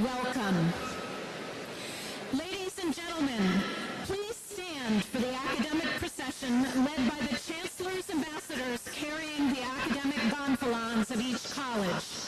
welcome. Ladies and gentlemen, please stand for the academic procession led by the Chancellor's ambassadors carrying the academic gonfalons of each college.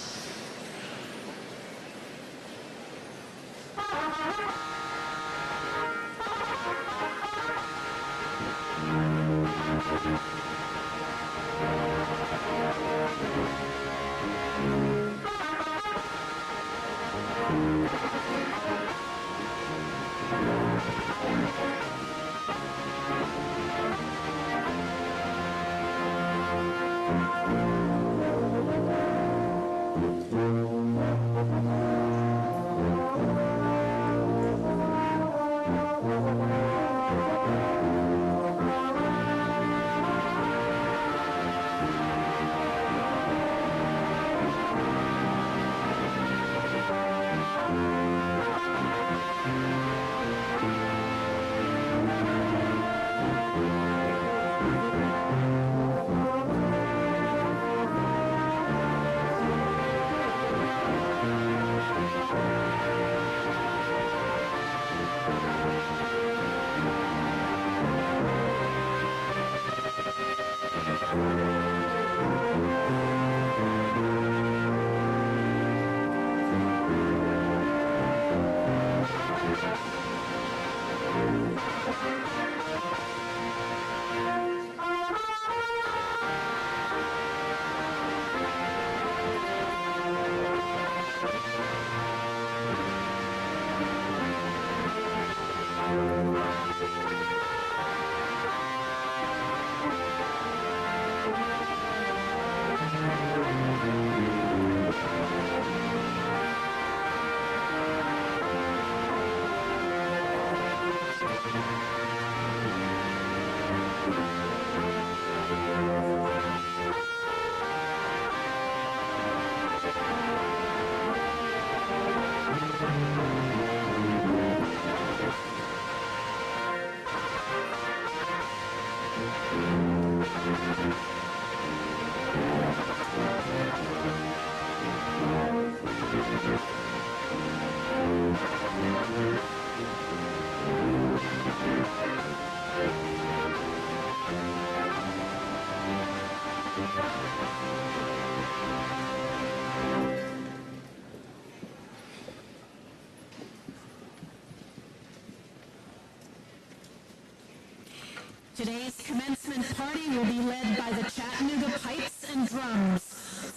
Today's commencement party will be led by the Chattanooga Pipes and Drums,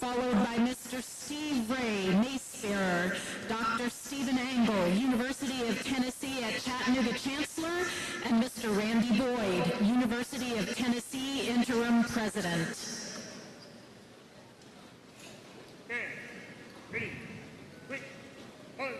followed by Mr. Steve Ray, Mace Bearer, Dr. Stephen Angle, University of Tennessee at Chattanooga Chancellor, and Mr. Randy Boyd, University of Tennessee Interim President. Okay, ready, quick, one.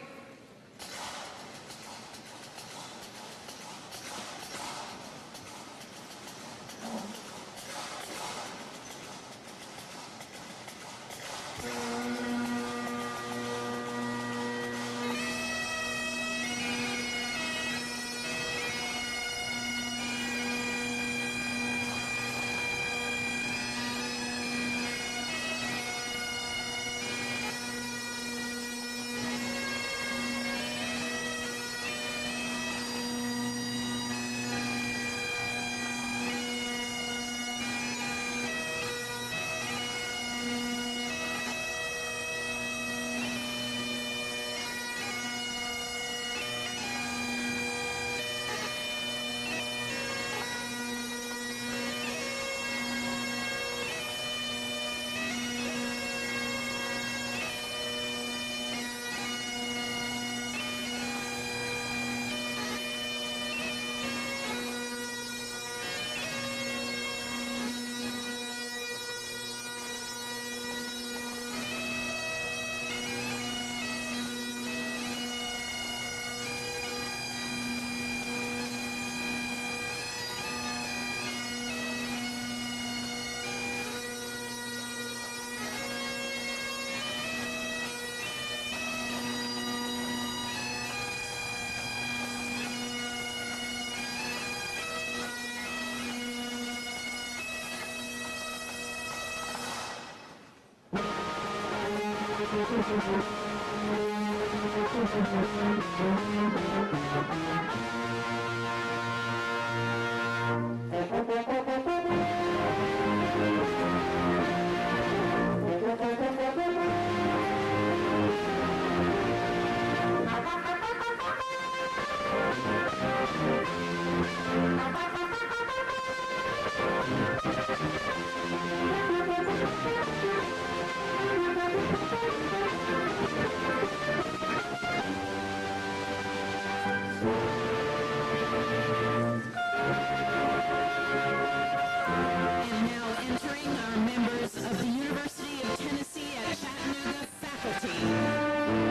And now entering are members of the University of Tennessee at Chattanooga faculty.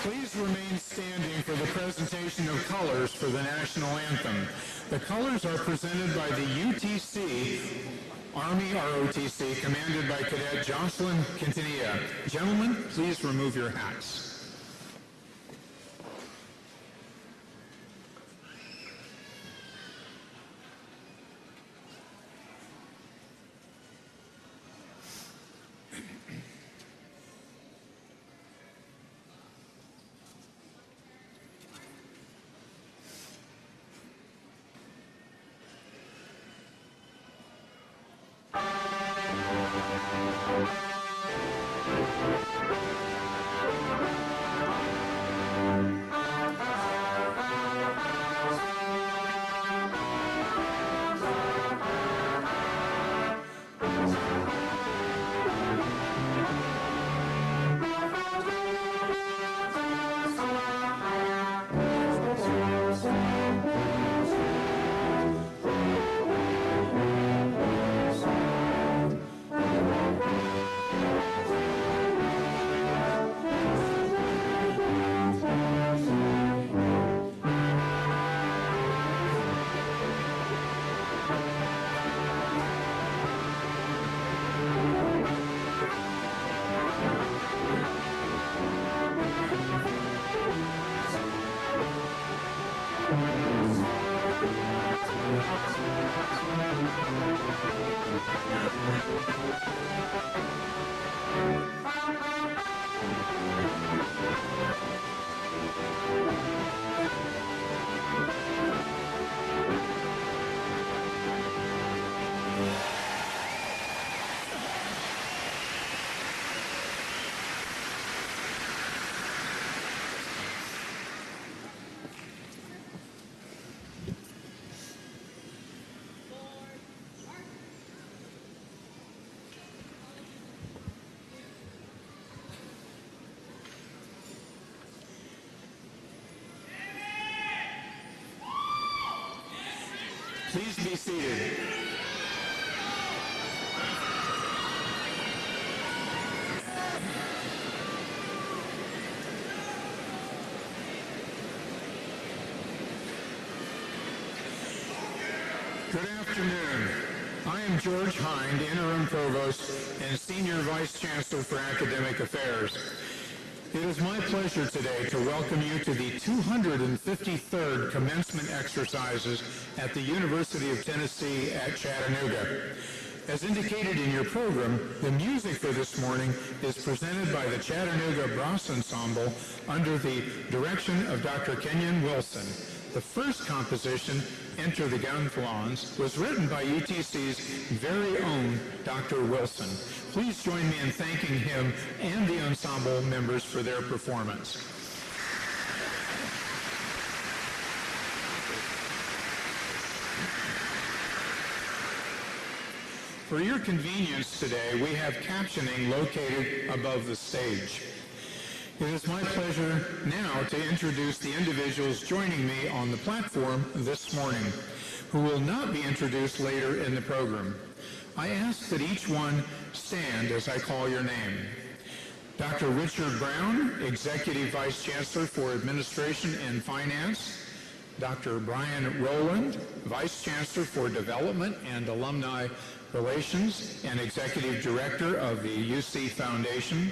Please remain standing for the presentation of colors for the national anthem. The colors are presented by the UTC, Army ROTC, commanded by Cadet Jocelyn Quintanilla. Gentlemen, please remove your hats. be seated. Good afternoon. I am George Hind, Interim Provost and Senior Vice Chancellor for Academic Affairs. It is my pleasure today to welcome you to the 253rd Commencement exercises at the University of Tennessee at Chattanooga. As indicated in your program, the music for this morning is presented by the Chattanooga Brass Ensemble under the direction of Dr. Kenyon Wilson. The first composition, Enter the Gunflauns, was written by UTC's very own Dr. Wilson. Please join me in thanking him and the ensemble members for their performance. For your convenience today, we have captioning located above the stage. It is my pleasure now to introduce the individuals joining me on the platform this morning, who will not be introduced later in the program. I ask that each one stand as I call your name. Dr. Richard Brown, Executive Vice Chancellor for Administration and Finance. Dr. Brian Rowland, Vice Chancellor for Development and Alumni Relations and Executive Director of the UC Foundation.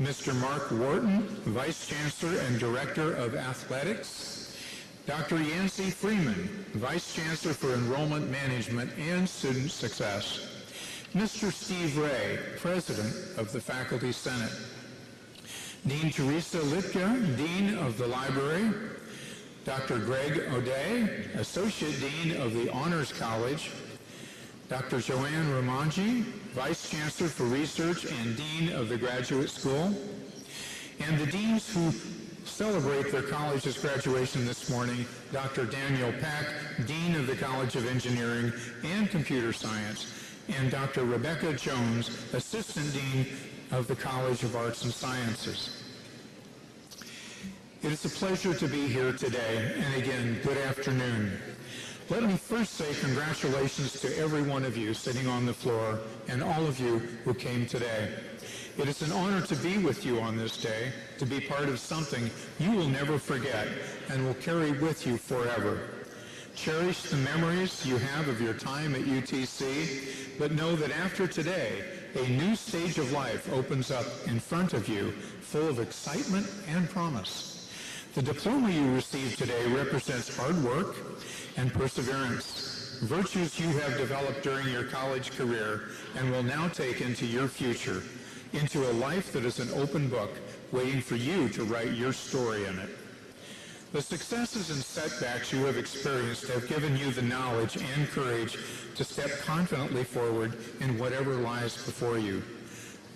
Mr. Mark Wharton, Vice Chancellor and Director of Athletics. Dr. Yancey Freeman, Vice Chancellor for Enrollment Management and Student Success. Mr. Steve Ray, President of the Faculty Senate. Dean Teresa Litka, Dean of the Library. Dr. Greg O'Day, Associate Dean of the Honors College. Dr. Joanne Ramanji, Vice Chancellor for Research and Dean of the Graduate School. And the deans who celebrate their college's graduation this morning, Dr. Daniel Pack, Dean of the College of Engineering and Computer Science, and Dr. Rebecca Jones, Assistant Dean of the College of Arts and Sciences. It is a pleasure to be here today, and again, good afternoon. Let me first say congratulations to every one of you sitting on the floor and all of you who came today. It is an honor to be with you on this day, to be part of something you will never forget and will carry with you forever. Cherish the memories you have of your time at UTC, but know that after today, a new stage of life opens up in front of you, full of excitement and promise. The diploma you receive today represents hard work and perseverance, virtues you have developed during your college career and will now take into your future, into a life that is an open book waiting for you to write your story in it. The successes and setbacks you have experienced have given you the knowledge and courage to step confidently forward in whatever lies before you.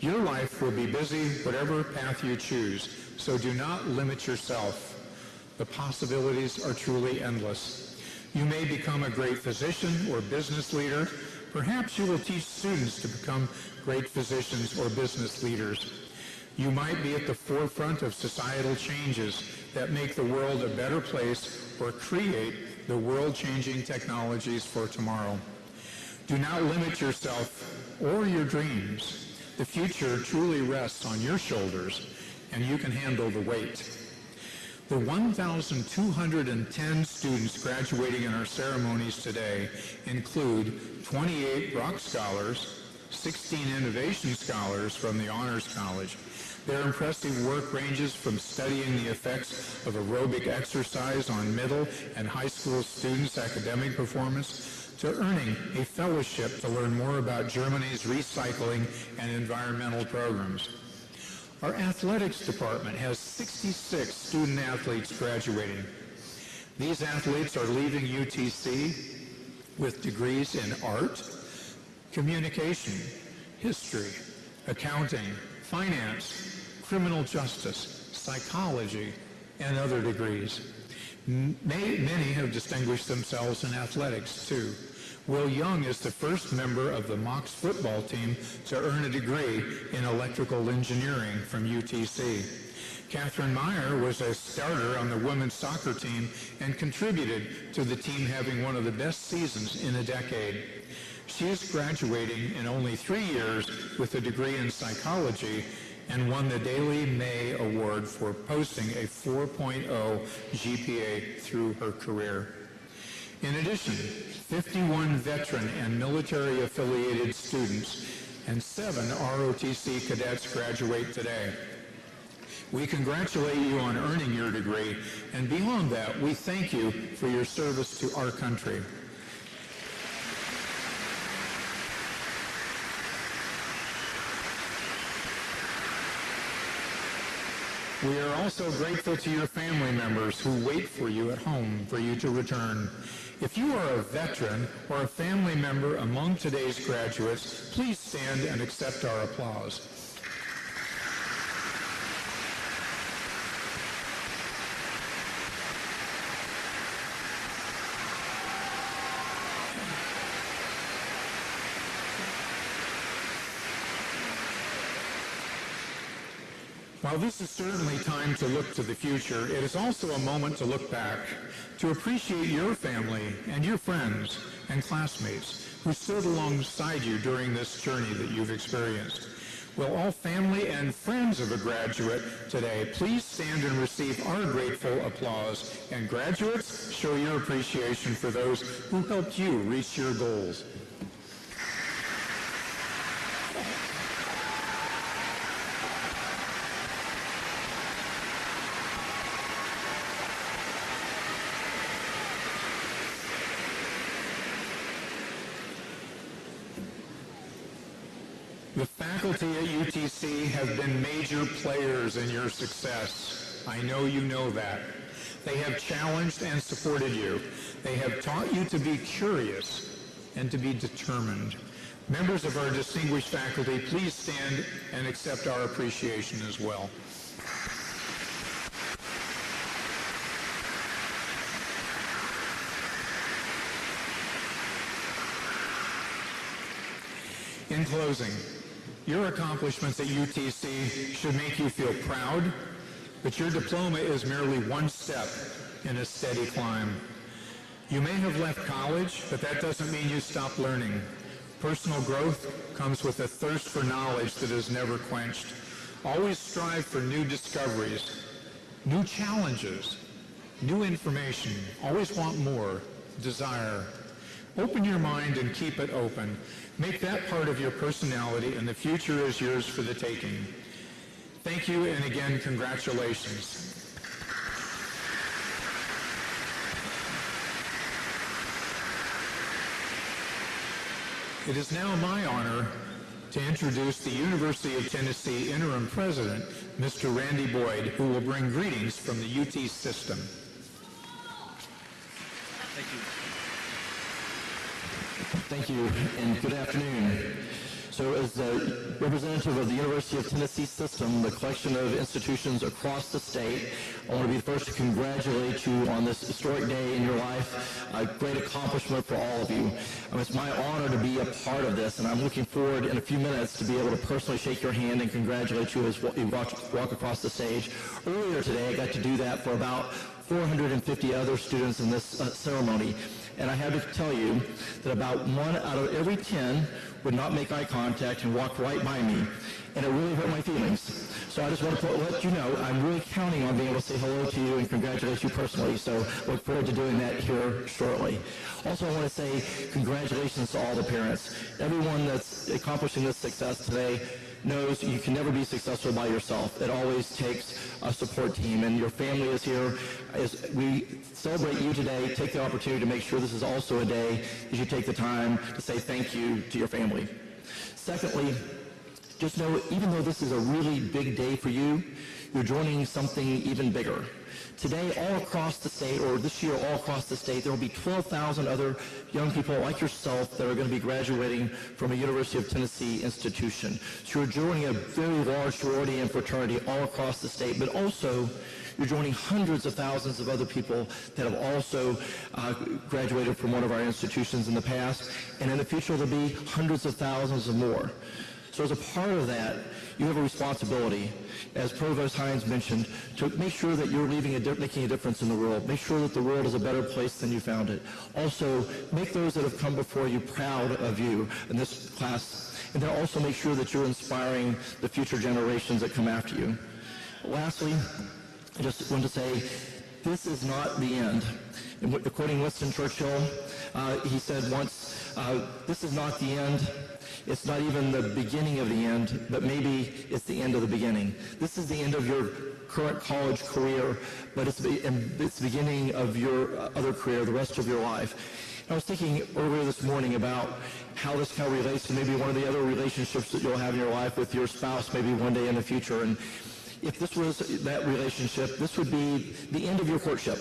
Your life will be busy whatever path you choose, so do not limit yourself. The possibilities are truly endless. You may become a great physician or business leader. Perhaps you will teach students to become great physicians or business leaders. You might be at the forefront of societal changes that make the world a better place or create the world-changing technologies for tomorrow. Do not limit yourself or your dreams. The future truly rests on your shoulders, and you can handle the weight. The 1,210 students graduating in our ceremonies today include 28 Rock Scholars, 16 Innovation Scholars from the Honors College. Their impressive work ranges from studying the effects of aerobic exercise on middle and high school students' academic performance to earning a fellowship to learn more about Germany's recycling and environmental programs. Our athletics department has 66 student athletes graduating. These athletes are leaving UTC with degrees in art, communication, history, accounting, finance, criminal justice, psychology, and other degrees. Many have distinguished themselves in athletics, too. Will Young is the first member of the Mocs football team to earn a degree in electrical engineering from UTC. Catherine Meyer was a starter on the women's soccer team and contributed to the team having one of the best seasons in a decade. She is graduating in only 3 years with a degree in psychology and won the Daily May Award for posting a 4.0 GPA through her career. In addition, 51 veteran and military-affiliated students and 7 ROTC cadets graduate today. We congratulate you on earning your degree, and beyond that, we thank you for your service to our country. We are also grateful to your family members who wait for you at home for you to return. If you are a veteran or a family member among today's graduates, please stand and accept our applause. While this is certainly time to look to the future, it is also a moment to look back, to appreciate your family and your friends and classmates who stood alongside you during this journey that you've experienced. Will all family and friends of a graduate today please stand and receive our grateful applause, and graduates, show your appreciation for those who helped you reach your goals. The faculty at UTC have been major players in your success. I know you know that. They have challenged and supported you. They have taught you to be curious and to be determined. Members of our distinguished faculty, please stand and accept our appreciation as well. In closing, your accomplishments at UTC should make you feel proud, but your diploma is merely one step in a steady climb. You may have left college, but that doesn't mean you stop learning. Personal growth comes with a thirst for knowledge that is never quenched. Always strive for new discoveries, new challenges, new information. Always want more, desire. Open your mind and keep it open. Make that part of your personality, and the future is yours for the taking. Thank you, and again, congratulations. It is now my honor to introduce the University of Tennessee Interim President, Mr. Randy Boyd, who will bring greetings from the UT system. Thank you. Thank you, and good afternoon. So as the representative of the University of Tennessee system, the collection of institutions across the state, I want to be the first to congratulate you on this historic day in your life, a great accomplishment for all of you. It's my honor to be a part of this, and I'm looking forward in a few minutes to be able to personally shake your hand and congratulate you as you walk across the stage. Earlier today, I got to do that for about 450 other students in this ceremony. And I have to tell you that about 1 out of every 10 would not make eye contact and walk right by me. And it really hurt my feelings. So I just want to let you know I'm really counting on being able to say hello to you and congratulate you personally. So look forward to doing that here shortly. Also, I want to say congratulations to all the parents. Everyone that's accomplishing this success today knows you can never be successful by yourself. It always takes a support team, and your family is here. As we celebrate you today, take the opportunity to make sure this is also a day that you take the time to say thank you to your family. Secondly, just know, even though this is a really big day for you, you're joining something even bigger. Today, all across the state, or this year all across the state, there will be 12,000 other young people like yourself that are going to be graduating from a University of Tennessee institution. So you're joining a very large sorority and fraternity all across the state, but also you're joining hundreds of thousands of other people that have also graduated from one of our institutions in the past, and in the future there'll be hundreds of thousands of more. So as a part of that, you have a responsibility, as Provost Hines mentioned, to make sure that you're making a difference in the world. Make sure that the world is a better place than you found it. Also, make those that have come before you proud of you in this class. And then also make sure that you're inspiring the future generations that come after you. Lastly, I just want to say, this is not the end. And quoting Winston Churchill, he said once, this is not the end. It's not even the beginning of the end, but maybe it's the end of the beginning. This is the end of your current college career, but it's the beginning of your other career, the rest of your life. And I was thinking earlier this morning about how this kind of relates to maybe one of the other relationships that you'll have in your life with your spouse maybe one day in the future. And if this was that relationship, this would be the end of your courtship.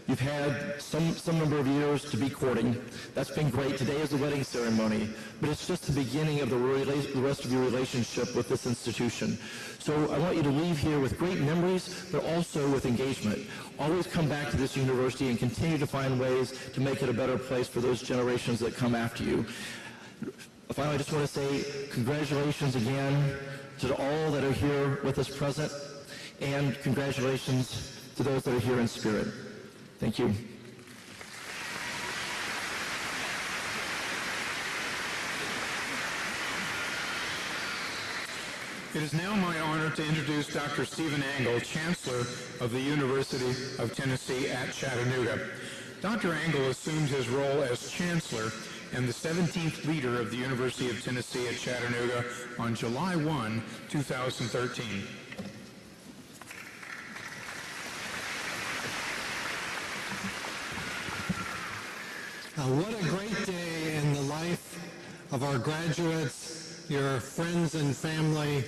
You've had some number of years to be courting. That's been great. Today is the wedding ceremony, but it's just the beginning of the rest of your relationship with this institution. So I want you to leave here with great memories, but also with engagement. Always come back to this university and continue to find ways to make it a better place for those generations that come after you. Finally, I just want to say congratulations again to all that are here with us present, and congratulations to those that are here in spirit. Thank you. It is now my honor to introduce Dr. Stephen Angle, Chancellor of the University of Tennessee at Chattanooga. Dr. Angle assumed his role as Chancellor and the 17th leader of the University of Tennessee at Chattanooga on July 1, 2013. What a great day in the life of our graduates, your friends and family,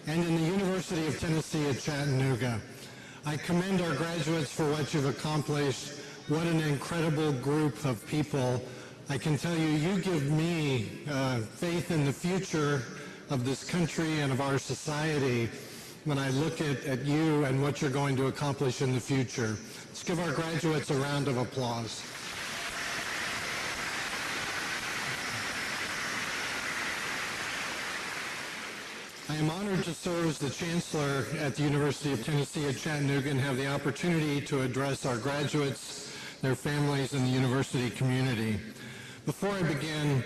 and in the University of Tennessee at Chattanooga. I commend our graduates for what you've accomplished. What an incredible group of people. I can tell you, you give me faith in the future of this country and of our society when I look at you and what you're going to accomplish in the future. Let's give our graduates a round of applause. I am honored to serve as the Chancellor at the University of Tennessee at Chattanooga and have the opportunity to address our graduates, their families, and the university community. Before I begin,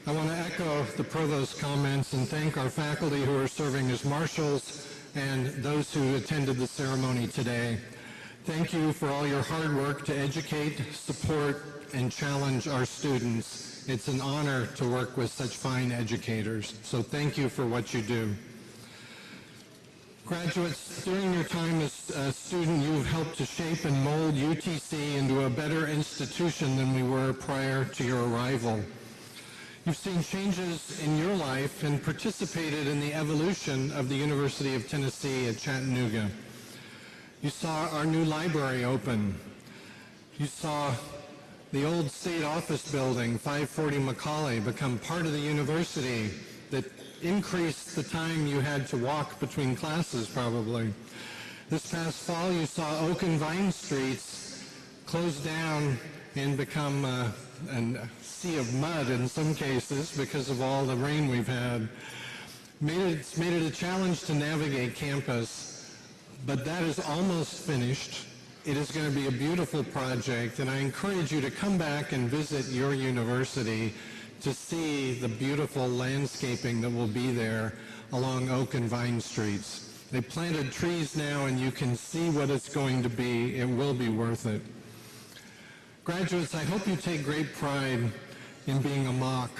I want to echo the Provost's comments and thank our faculty who are serving as marshals and those who attended the ceremony today. Thank you for all your hard work to educate, support, and challenge our students. It's an honor to work with such fine educators, so thank you for what you do. Graduates, during your time as a student, you've helped to shape and mold UTC into a better institution than we were prior to your arrival. You've seen changes in your life and participated in the evolution of the University of Tennessee at Chattanooga. You saw our new library open. You saw the old state office building, 540 Macaulay, become part of the university that increased the time you had to walk between classes, probably. This past fall, you saw Oak and Vine Streets close down and become a sea of mud in some cases because of all the rain we've had. It's made it a challenge to navigate campus, but that is almost finished. It is going to be a beautiful project, and I encourage you to come back and visit your university to see the beautiful landscaping that will be there along Oak and Vine Streets. They planted trees now, and you can see what it's going to be. It will be worth it. Graduates, I hope you take great pride in being a Mock,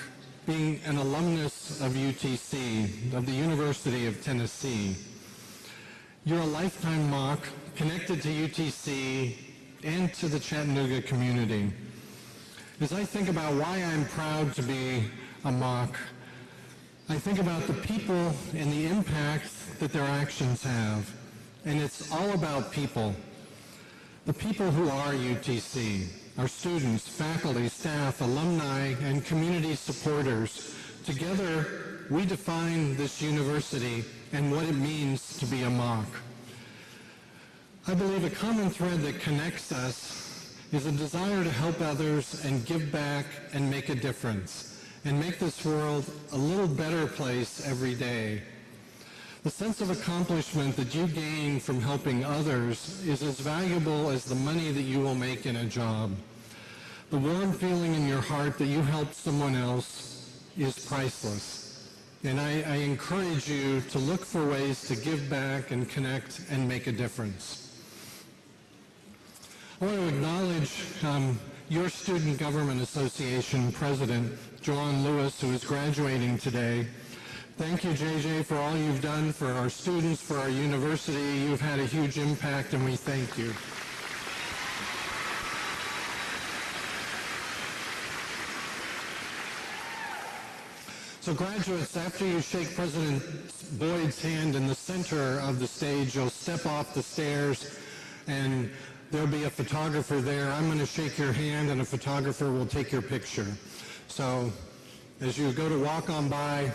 being an alumnus of UTC, of the University of Tennessee. You're a lifetime Mock, connected to UTC and to the Chattanooga community. As I think about why I'm proud to be a Mock, I think about the people and the impact that their actions have. And it's all about people. The people who are UTC, our students, faculty, staff, alumni, and community supporters. Together, we define this university and what it means to be a Mock. I believe a common thread that connects us is a desire to help others and give back and make a difference and make this world a little better place every day. The sense of accomplishment that you gain from helping others is as valuable as the money that you will make in a job. The warm feeling in your heart that you helped someone else is priceless. And I encourage you to look for ways to give back and connect and make a difference. I want to acknowledge your Student Government Association President, Joanne Lewis, who is graduating today. Thank you, JJ, for all you've done for our students, for our university. You've had a huge impact, and we thank you. So graduates, after you shake President Boyd's hand in the center of the stage, you'll step off the stairs, and there'll be a photographer there. I'm going to shake your hand, and a photographer will take your picture. So as you go to walk on by,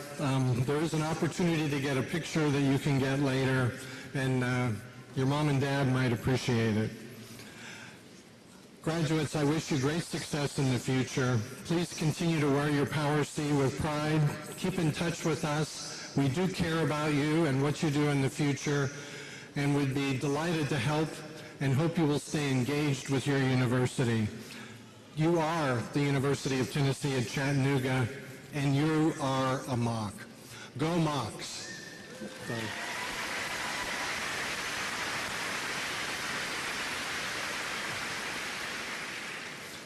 there is an opportunity to get a picture that you can get later, and your mom and dad might appreciate it. Graduates, I wish you great success in the future. Please continue to wear your Power C with pride. Keep in touch with us. We do care about you and what you do in the future, and we'd be delighted to help and hope you will stay engaged with your university. You are the University of Tennessee at Chattanooga, and you are a Mock. Go Mocks.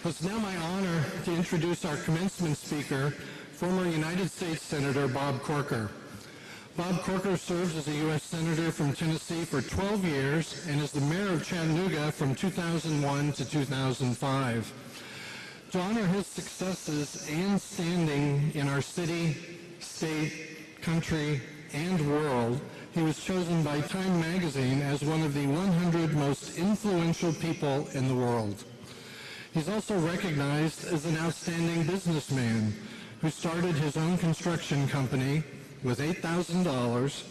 It's now my honor to introduce our commencement speaker, former United States Senator Bob Corker. Bob Corker serves as a U.S. Senator from Tennessee for 12 years and as the mayor of Chattanooga from 2001 to 2005. To honor his successes and standing in our city, state, country, and world, he was chosen by Time magazine as one of the 100 most influential people in the world. He's also recognized as an outstanding businessman who started his own construction company with $8,000,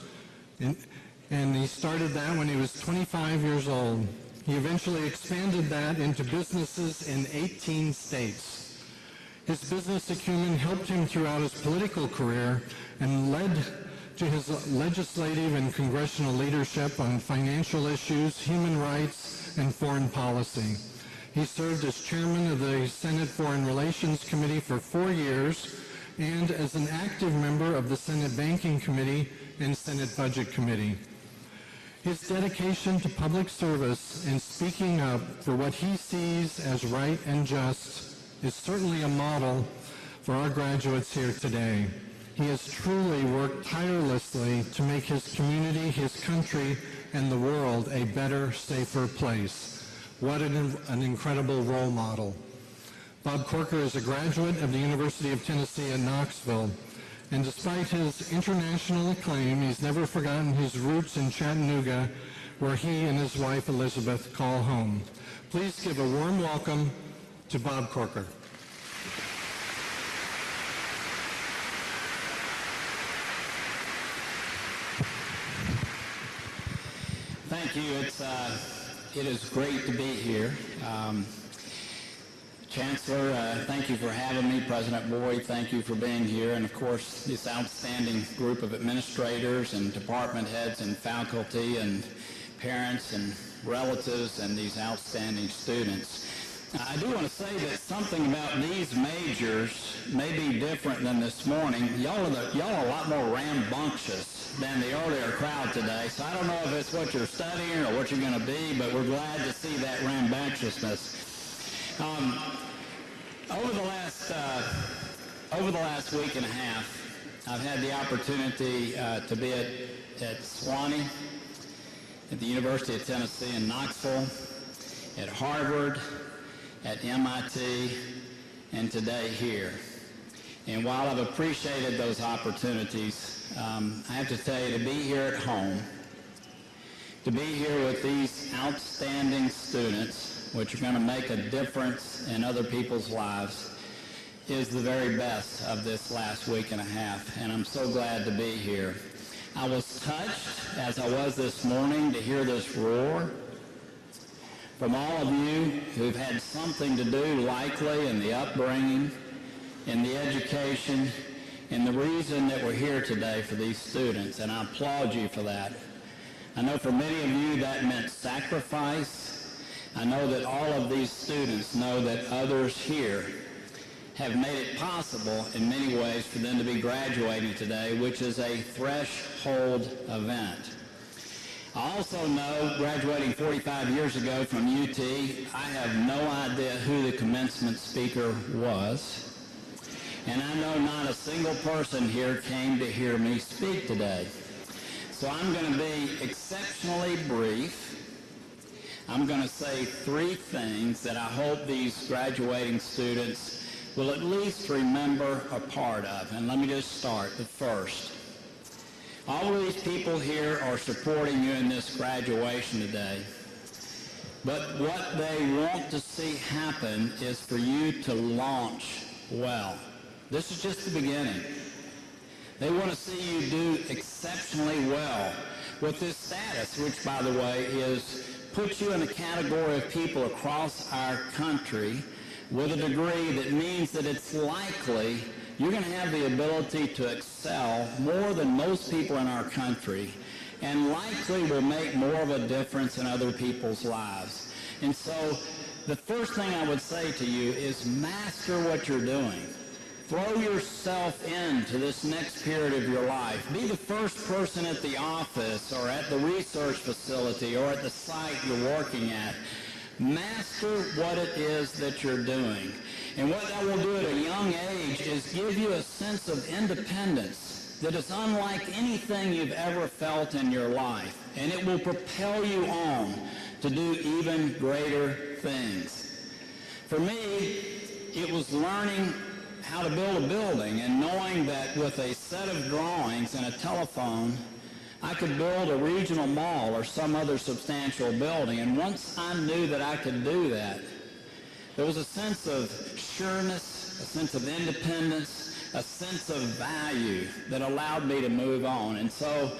and he started that when he was 25 years old. He eventually expanded that into businesses in 18 states. His business acumen helped him throughout his political career and led to his legislative and congressional leadership on financial issues, human rights, and foreign policy. He served as chairman of the Senate Foreign Relations Committee for 4 years and as an active member of the Senate Banking Committee and Senate Budget Committee. His dedication to public service and speaking up for what he sees as right and just is certainly a model for our graduates here today. He has truly worked tirelessly to make his community, his country, and the world a better, safer place. What an incredible role model. Bob Corker is a graduate of the University of Tennessee at Knoxville, and despite his international acclaim, he's never forgotten his roots in Chattanooga, where he and his wife Elizabeth call home. Please give a warm welcome to Bob Corker. Thank you. It is great to be here. Chancellor, thank you for having me. President Boyd, thank you for being here. And of course, this outstanding group of administrators and department heads and faculty and parents and relatives and these outstanding students. I do want to say that something about these majors may be different than this morning. Y'all are a lot more rambunctious than the earlier crowd today. So I don't know if it's what you're studying or what you're going to be, but we're glad to see that rambunctiousness. Over the last week and a half, I've had the opportunity to be at Sewanee, at the University of Tennessee in Knoxville, at Harvard, at MIT, and today here. And while I've appreciated those opportunities, I have to tell you, to be here at home, to be here with these outstanding students, which are going to make a difference in other people's lives, is the very best of this last week and a half, and I'm so glad to be here. I was touched, as I was this morning, to hear this roar from all of you who've had something to do, likely, in the upbringing, in the education, and the reason that we're here today for these students, and I applaud you for that. I know for many of you that meant sacrifice. I know that all of these students know that others here have made it possible in many ways for them to be graduating today, which is a threshold event. I also know, graduating 45 years ago from UT, I have no idea who the commencement speaker was. And I know not a single person here came to hear me speak today. So I'm going to be exceptionally brief. I'm going to say 3 things that I hope these graduating students will at least remember a part of. And let me just start. The first. All of these people here are supporting you in this graduation today. But what they want to see happen is for you to launch well. This is just the beginning. They want to see you do exceptionally well with this status, which, by the way, puts you in a category of people across our country with a degree that means that it's likely you're going to have the ability to excel more than most people in our country, and likely will make more of a difference in other people's lives. And so the first thing I would say to you is master what you're doing. Throw yourself into this next period of your life. Be the first person at the office or at the research facility or at the site you're working at. Master what it is that you're doing. And what that will do at a young age is give you a sense of independence that is unlike anything you've ever felt in your life. And it will propel you on to do even greater things. For me, it was learning how to build a building and knowing that with a set of drawings and a telephone, I could build a regional mall or some other substantial building. And once I knew that I could do that, there was a sense of sureness, a sense of independence, a sense of value that allowed me to move on. And so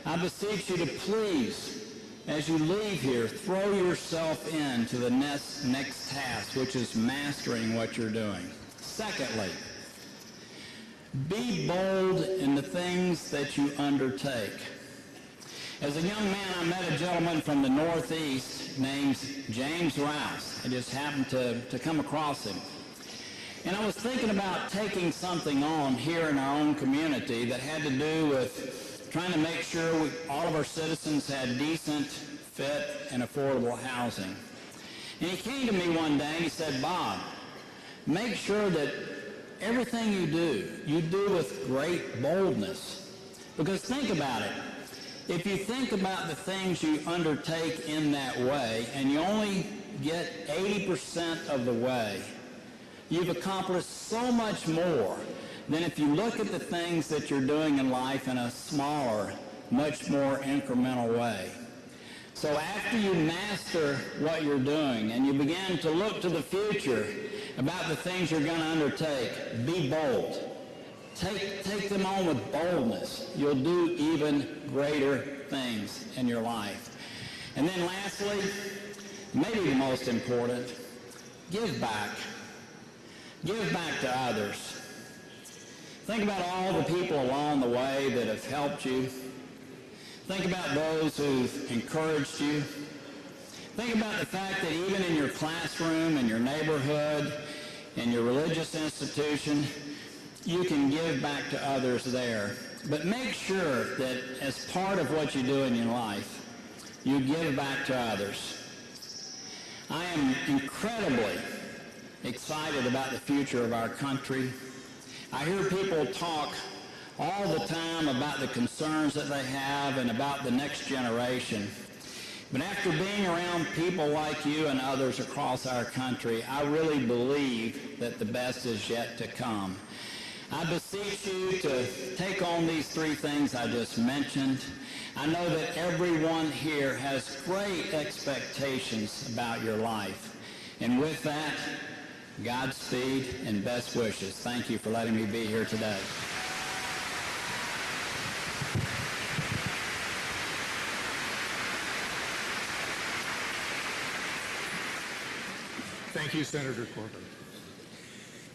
I beseech you to please, as you leave here, throw yourself into the next task, which is mastering what you're doing. Secondly, be bold in the things that you undertake. As a young man, I met a gentleman from the Northeast named James Rouse. I just happened to come across him. And I was thinking about taking something on here in our own community that had to do with trying to make sure all of our citizens had decent, fit, and affordable housing. And he came to me one day and he said, "Bob, make sure that everything you do with great boldness." Because think about it. If you think about the things you undertake in that way, and you only get 80% of the way, you've accomplished so much more than if you look at the things that you're doing in life in a smaller, much more incremental way. So after you master what you're doing and you begin to look to the future about the things you're going to undertake, be bold. Take them on with boldness. You'll do even greater things in your life. And then lastly, maybe the most important, give back. Give back to others. Think about all the people along the way that have helped you. Think about those who've encouraged you. Think about the fact that even in your classroom, in your neighborhood, in your religious institution, you can give back to others there. But make sure that as part of what you do in your life, you give back to others. I am incredibly excited about the future of our country. I hear people talk all the time about the concerns that they have and about the next generation. But after being around people like you and others across our country, I really believe that the best is yet to come. I beseech you to take on these three things I just mentioned. I know that everyone here has great expectations about your life. And with that, Godspeed and best wishes. Thank you for letting me be here today. Thank you, Senator Corbin.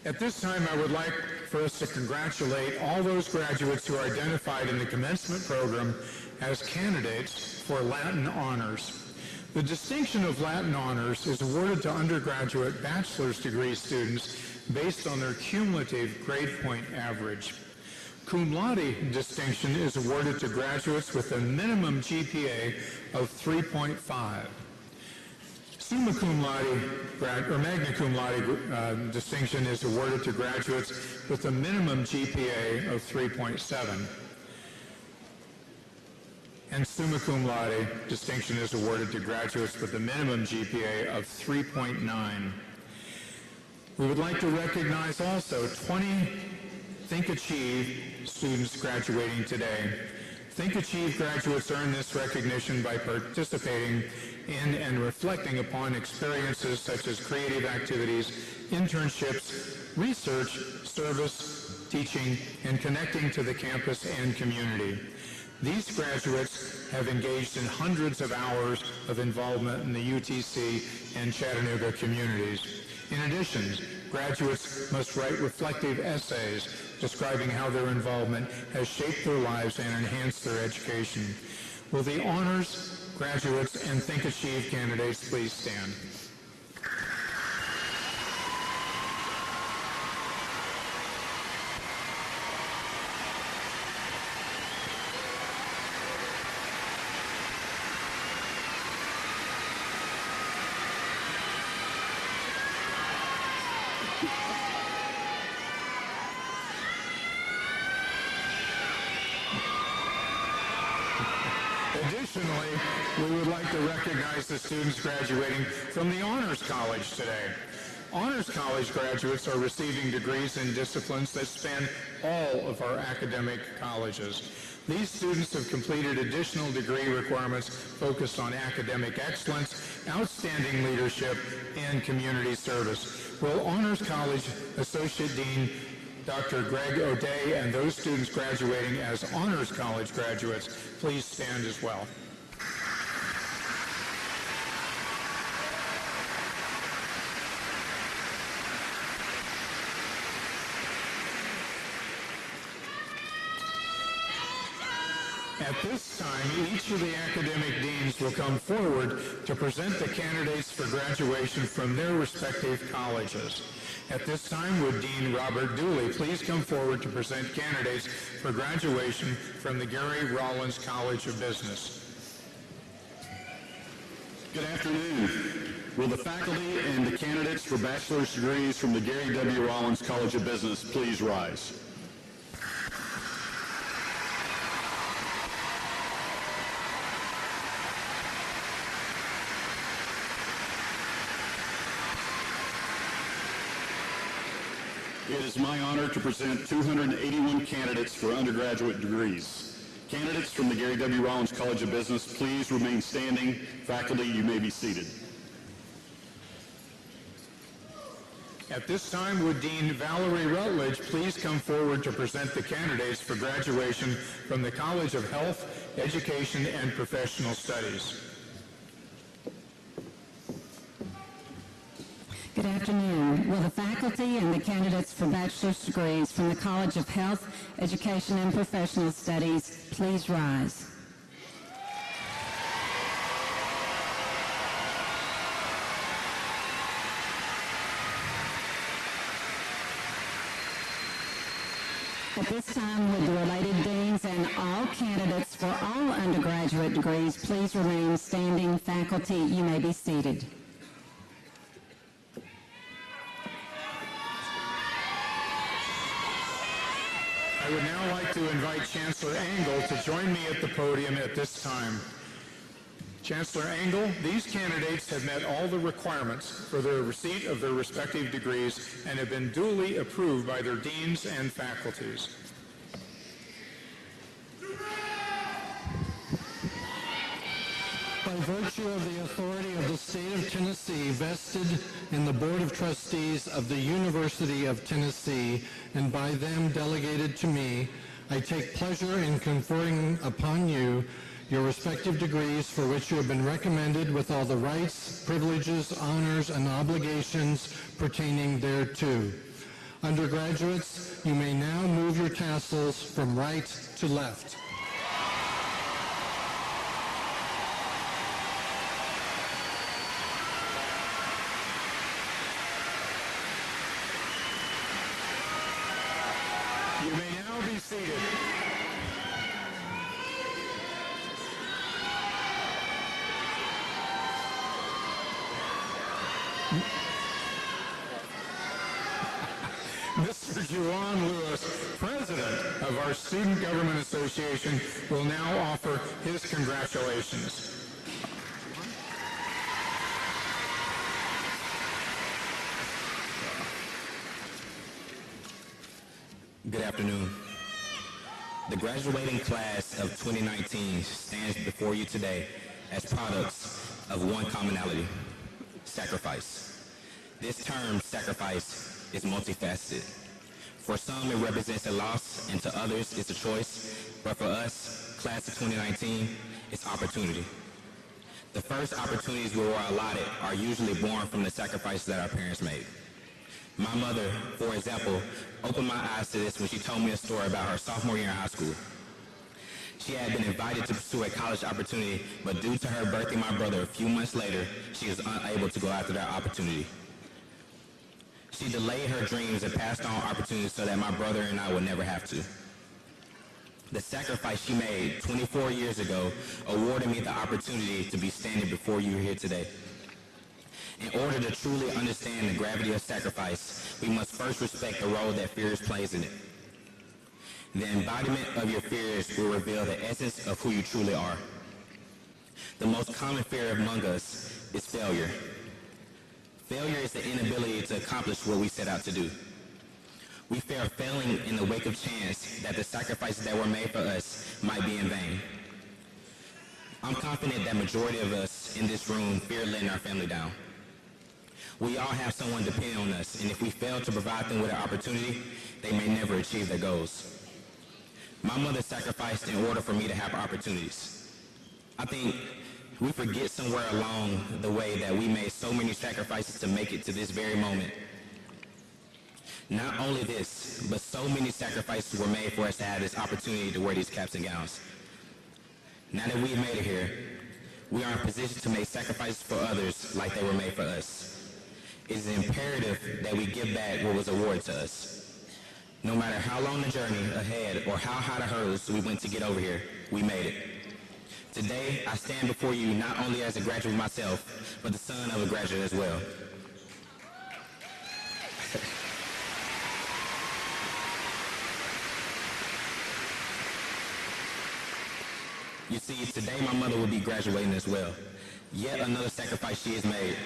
At this time, I would like for us to congratulate all those graduates who are identified in the commencement program as candidates for Latin honors. The distinction of Latin honors is awarded to undergraduate bachelor's degree students based on their cumulative grade point average. Cum laude distinction is awarded to graduates with a minimum GPA of 3.5. Summa cum laude or magna cum laude distinction is awarded to graduates with a minimum GPA of 3.7. And summa cum laude distinction is awarded to graduates with a minimum GPA of 3.9. We would like to recognize also 20 Think Achieve students graduating today. Think Achieve graduates earn this recognition by participating in and reflecting upon experiences such as creative activities, internships, research, service, teaching, and connecting to the campus and community. These graduates have engaged in hundreds of hours of involvement in the UTC and Chattanooga communities. In addition, graduates must write reflective essays describing how their involvement has shaped their lives and enhanced their education. Will the honors, graduates, and Think Achieve candidates please stand? Additionally, we would like to recognize the students graduating from the Honors College today. Honors College graduates are receiving degrees in disciplines that span all of our academic colleges. These students have completed additional degree requirements focused on academic excellence, outstanding leadership, and community service. Will Honors College Associate Dean Dr. Greg O'Day and those students graduating as Honors College graduates please stand as well. At this time, each of the academic deans will come forward to present the candidates for graduation from their respective colleges. At this time, would Dean Robert Dooley please come forward to present candidates for graduation from the Gary Rollins College of Business. Good afternoon. Will the faculty and the candidates for bachelor's degrees from the Gary W. Rollins College of Business please rise? It is my honor to present 281 candidates for undergraduate degrees. Candidates from the Gary W. Rollins College of Business, please remain standing. Faculty, you may be seated. At this time, would Dean Valerie Rutledge please come forward to present the candidates for graduation from the College of Health, Education, and Professional Studies. Good afternoon. Will the faculty and the candidates for bachelor's degrees from the College of Health, Education, and Professional Studies please rise? At this time, would the related deans and all candidates for all undergraduate degrees please remain standing? Faculty, you may be seated. I would now like to invite Chancellor Engel to join me at the podium at this time. Chancellor Engel, these candidates have met all the requirements for the receipt of their respective degrees and have been duly approved by their deans and faculties. By virtue of the authority of the state of Tennessee vested in the Board of Trustees of the University of Tennessee and by them delegated to me, I take pleasure in conferring upon you your respective degrees for which you have been recommended with all the rights, privileges, honors, and obligations pertaining thereto. Undergraduates, you may now move your tassels from right to left. You may now be seated. Mr. Juwan Lewis, President of our Student Government Association, will now offer his congratulations. Good afternoon. The graduating class of 2019 stands before you today as products of one commonality: sacrifice. This term, sacrifice, is multifaceted. For some, it represents a loss, and to others, it's a choice. But for us, class of 2019, it's opportunity. The first opportunities we were allotted are usually born from the sacrifices that our parents made. My mother, for example, opened my eyes to this when she told me a story about her sophomore year in high school. She had been invited to pursue a college opportunity, but due to her birthing my brother a few months later, she was unable to go after that opportunity. She delayed her dreams and passed on opportunities so that my brother and I would never have to. The sacrifice she made 24 years ago awarded me the opportunity to be standing before you here today. In order to truly understand the gravity of sacrifice, we must first respect the role that fears plays in it. The embodiment of your fears will reveal the essence of who you truly are. The most common fear among us is failure. Failure is the inability to accomplish what we set out to do. We fear failing in the wake of chance that the sacrifices that were made for us might be in vain. I'm confident that majority of us in this room fear letting our family down. We all have someone depending on us, and if we fail to provide them with an opportunity, they may never achieve their goals. My mother sacrificed in order for me to have opportunities. I think we forget somewhere along the way that we made so many sacrifices to make it to this very moment. Not only this, but so many sacrifices were made for us to have this opportunity to wear these caps and gowns. Now that we've made it here, we are in a position to make sacrifices for others like they were made for us. It is imperative that we give back what was awarded to us. No matter how long the journey ahead or how high the hurdles we went to get over here, we made it. Today, I stand before you not only as a graduate myself, but the son of a graduate as well. You see, today my mother will be graduating as well. Yet another sacrifice she has made.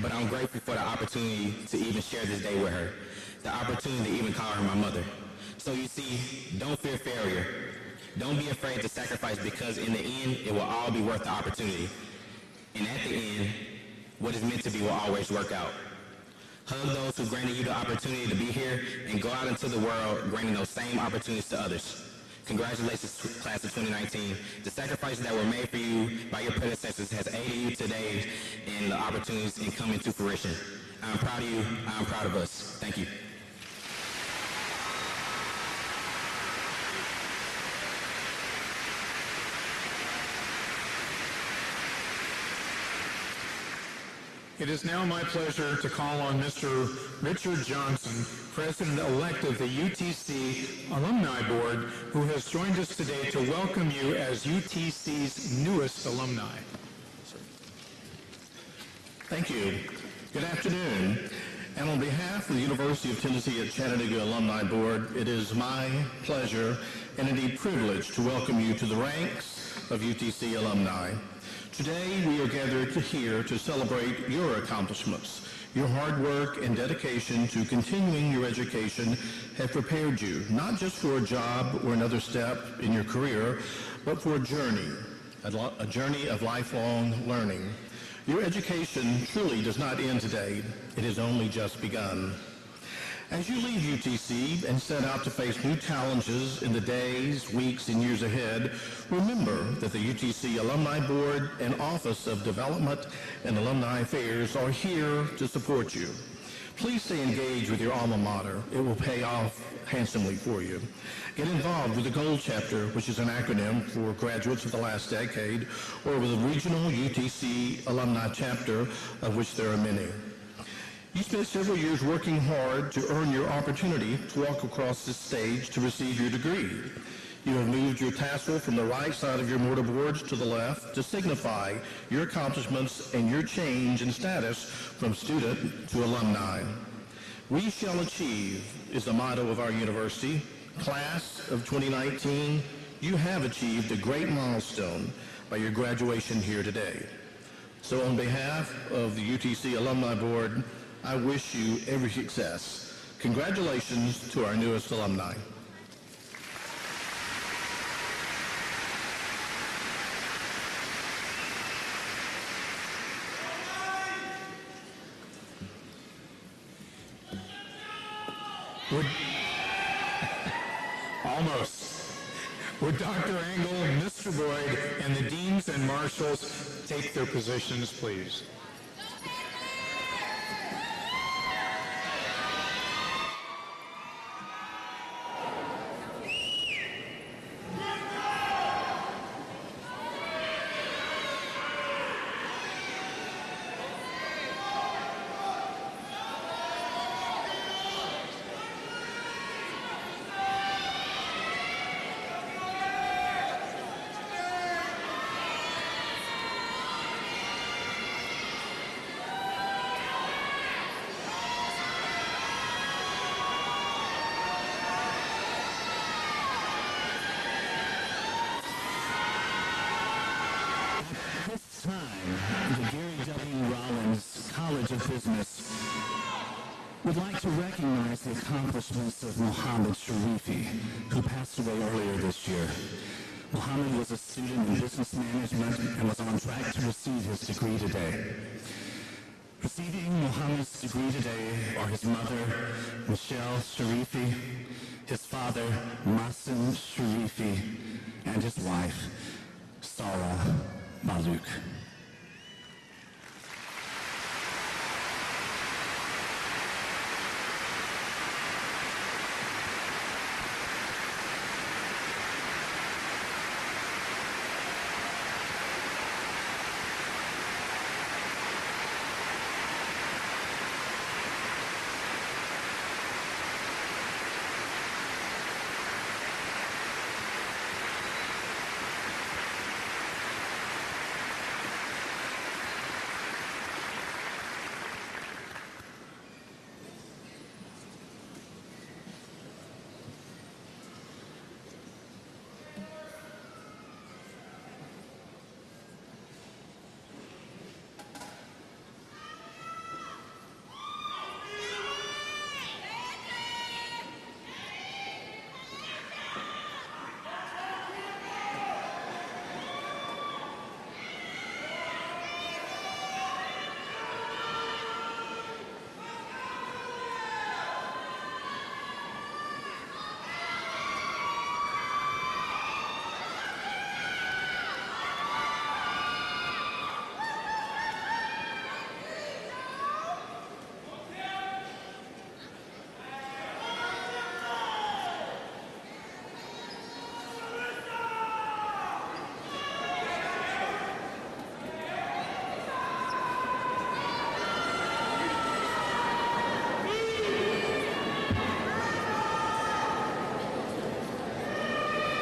But I'm grateful for the opportunity to even share this day with her, the opportunity to even call her my mother. So you see, don't fear failure. Don't be afraid to sacrifice, because in the end, it will all be worth the opportunity. And at the end, what is meant to be will always work out. Hug those who granted you the opportunity to be here, and go out into the world granting those same opportunities to others. Congratulations, class of 2019. The sacrifices that were made for you by your predecessors has aided you today in the opportunities in coming to fruition. I'm proud of you. I'm proud of us. Thank you. It is now my pleasure to call on Mr. Richard Johnson, President-elect of the UTC Alumni Board, who has joined us today to welcome you as UTC's newest alumni. Thank you. Good afternoon. And on behalf of the University of Tennessee at Chattanooga Alumni Board, it is my pleasure and indeed privilege to welcome you to the ranks of UTC alumni. Today, we are gathered here to celebrate your accomplishments. Your hard work and dedication to continuing your education have prepared you not just for a job or another step in your career, but for a journey of lifelong learning. Your education truly does not end today. It has only just begun. As you leave UTC and set out to face new challenges in the days, weeks, and years ahead, remember that the UTC Alumni Board and Office of Development and Alumni Affairs are here to support you. Please stay engaged with your alma mater. It will pay off handsomely for you. Get involved with the Gold Chapter, which is an acronym for Graduates of the Last Decade, or with the regional UTC Alumni Chapter, of which there are many. You spent several years working hard to earn your opportunity to walk across this stage to receive your degree. You have moved your tassel from the right side of your mortarboards to the left to signify your accomplishments and your change in status from student to alumni. We shall achieve is the motto of our university. Class of 2019, you have achieved a great milestone by your graduation here today. So on behalf of the UTC Alumni Board, I wish you every success. Congratulations to our newest alumni. Almost. Would Dr. Engel, Mr. Boyd, and the deans and marshals take their positions, please? Would like to recognize the accomplishments of Mohammed Sharifi, who passed away earlier this year. Mohammed was a student in business management and was on track to receive his degree today. Receiving Mohammed's degree today are his mother, Michelle Sharifi, his father, Masim Sharifi, and his wife, Sarah Malouk.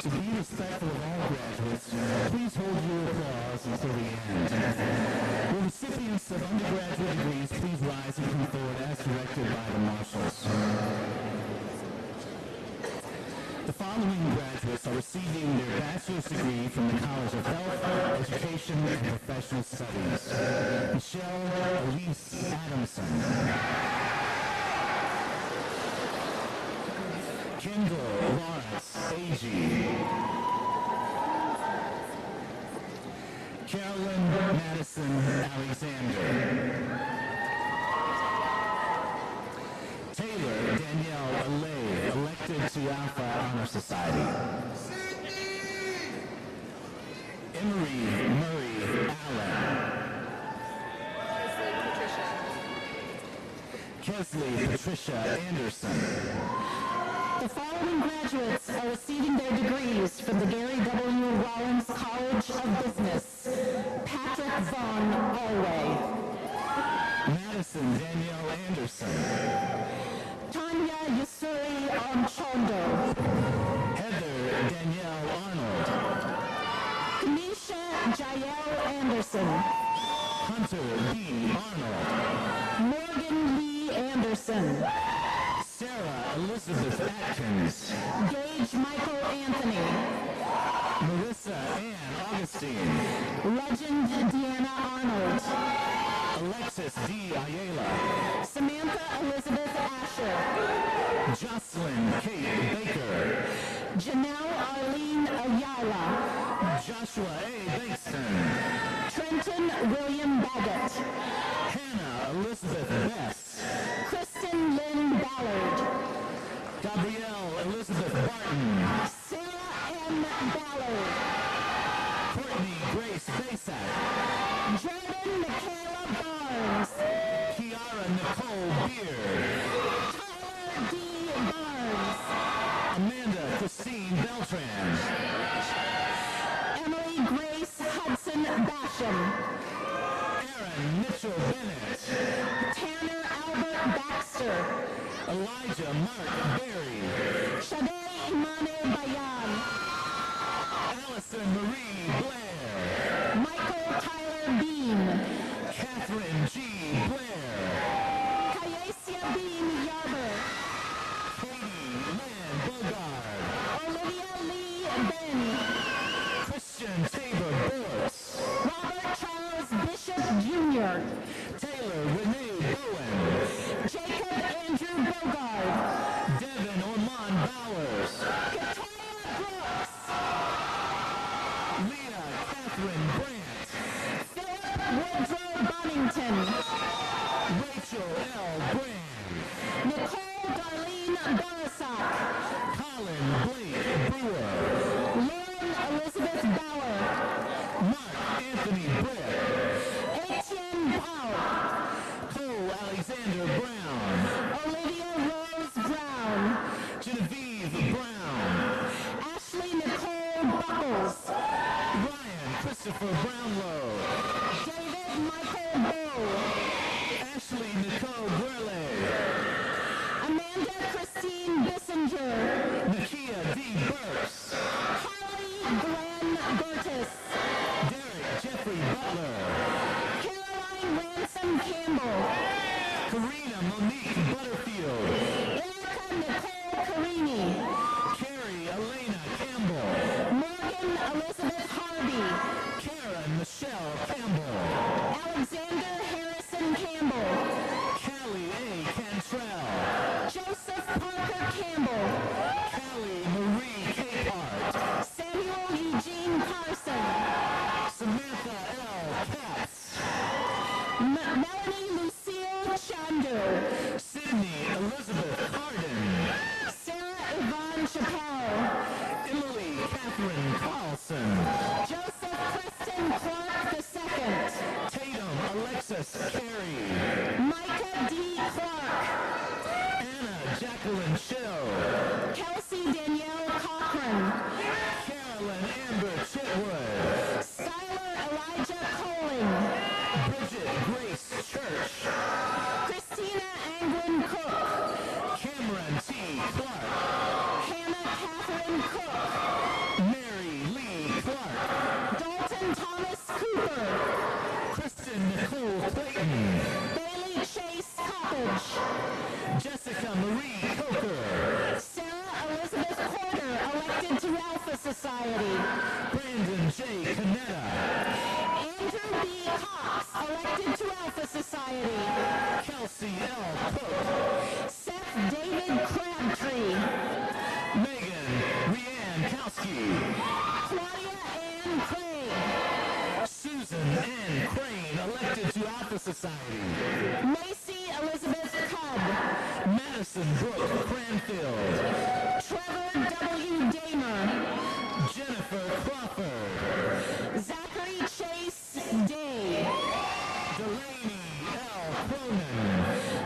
To be respectful of all graduates, please hold your applause until the end. Will recipients of undergraduate degrees please rise and come forward as directed by the marshals. The following graduates are receiving their bachelor's degree from the College of Health, Education, and Professional Studies. Michelle Elise Adamson. Kendall Lawrence Agee. Carolyn Madison Alexander. Taylor Danielle Allay, elected to Alpha Honor Society. Emery Murray Allen. Kesley Patricia Anderson. The following graduates are receiving their degrees from the Gary W. Rollins College of Business. Patrick Vaughn Alway. Madison Danielle Anderson. Tanya Yusuri Onchondo. Heather Danielle Arnold. Kanisha Jael Anderson. Hunter B. Arnold. Morgan Lee Anderson. Sarah Elizabeth Atkins. Gage Michael Anthony. Marissa Ann Augustine. Legend Deanna Arnold. Alexis D. Ayala. Samantha Elizabeth Asher. Jocelyn Kate Baker. Janelle Arlene Ayala. Joshua A. Bankston. Trenton William Baggett. Hannah Elizabeth Bess. Kristen Lynn Ballard. Gabrielle Elizabeth Barton. Sarah M. Ballard. Courtney Grace Basak. Jordan Michaela Barnes. Kiara Nicole Beard. Tyler D. Barnes. Amanda Christine Beltran. Emily Grace Hudson Basham. Aaron Mitchell Bennett. Tanner Albert Baxter. Elijah Mark Berry. Shade Imane Bayan. Allison Marie Blair. Michael Tyler Bean. Catherine G. Blair. Kyasia Bean Yarber. Katie Lynn Bogard. Olivia Lee Ben. Christian Tabor Borst. Robert Charles Bishop Jr. Taylor Renee Bowen. Jacob Andrew Bogard. Devin Ormond Bowers. Katoya Brooks. Leah Catherine Brandt. Philip Woodrow Bonington. Rachel L. Brand. Nicole Darlene Borisak. Colin Blake Brewer. Lauren Elizabeth Bauer. Mark Anthony Britt. Etienne Bau. Cole Alexander Brown. Olivia Rose Brown. Genevieve Brown. Ashley Nicole Buckles. Ryan Christopher Brownlow. David Michael Bow. Ashley Nicole Burley. Amanda Christine Bissinger. Nakia D. Burks. Harley Glenn Burtis. Derek Jeffrey Butler. Caroline Ransom Campbell. Karina Monique Butterfield. Erica Nicole Carini. Carrie Elena Campbell. Morgan Elizabeth Harvey. Karen Michelle Campbell. Alexander Harrison Campbell. Callie A. Cantrell. Joseph Parker Campbell. Callie Marie Capehart. Samuel Eugene Carson. Samantha L. Katz. Melanie Lucille Chandu. Sydney Elizabeth Carden. Sarah Yvonne Chappelle. Emily Catherine Carlson. Joseph Preston Clark II. Tatum Alexis Carey. Micah D. Clark. Anna Jacqueline Schill. Kelsey Danielle Cochran. Carolyn Amber Chitwood. Skylar Elijah Coling. Bridget Grace Church. Christina Anglin Cook. Cameron T. Clark. Hannah Catherine Cook. Madison Brooke Cranfield, Trevor W. Damer, Jennifer Crawford, Zachary Chase Day, Delaney L. Cronin,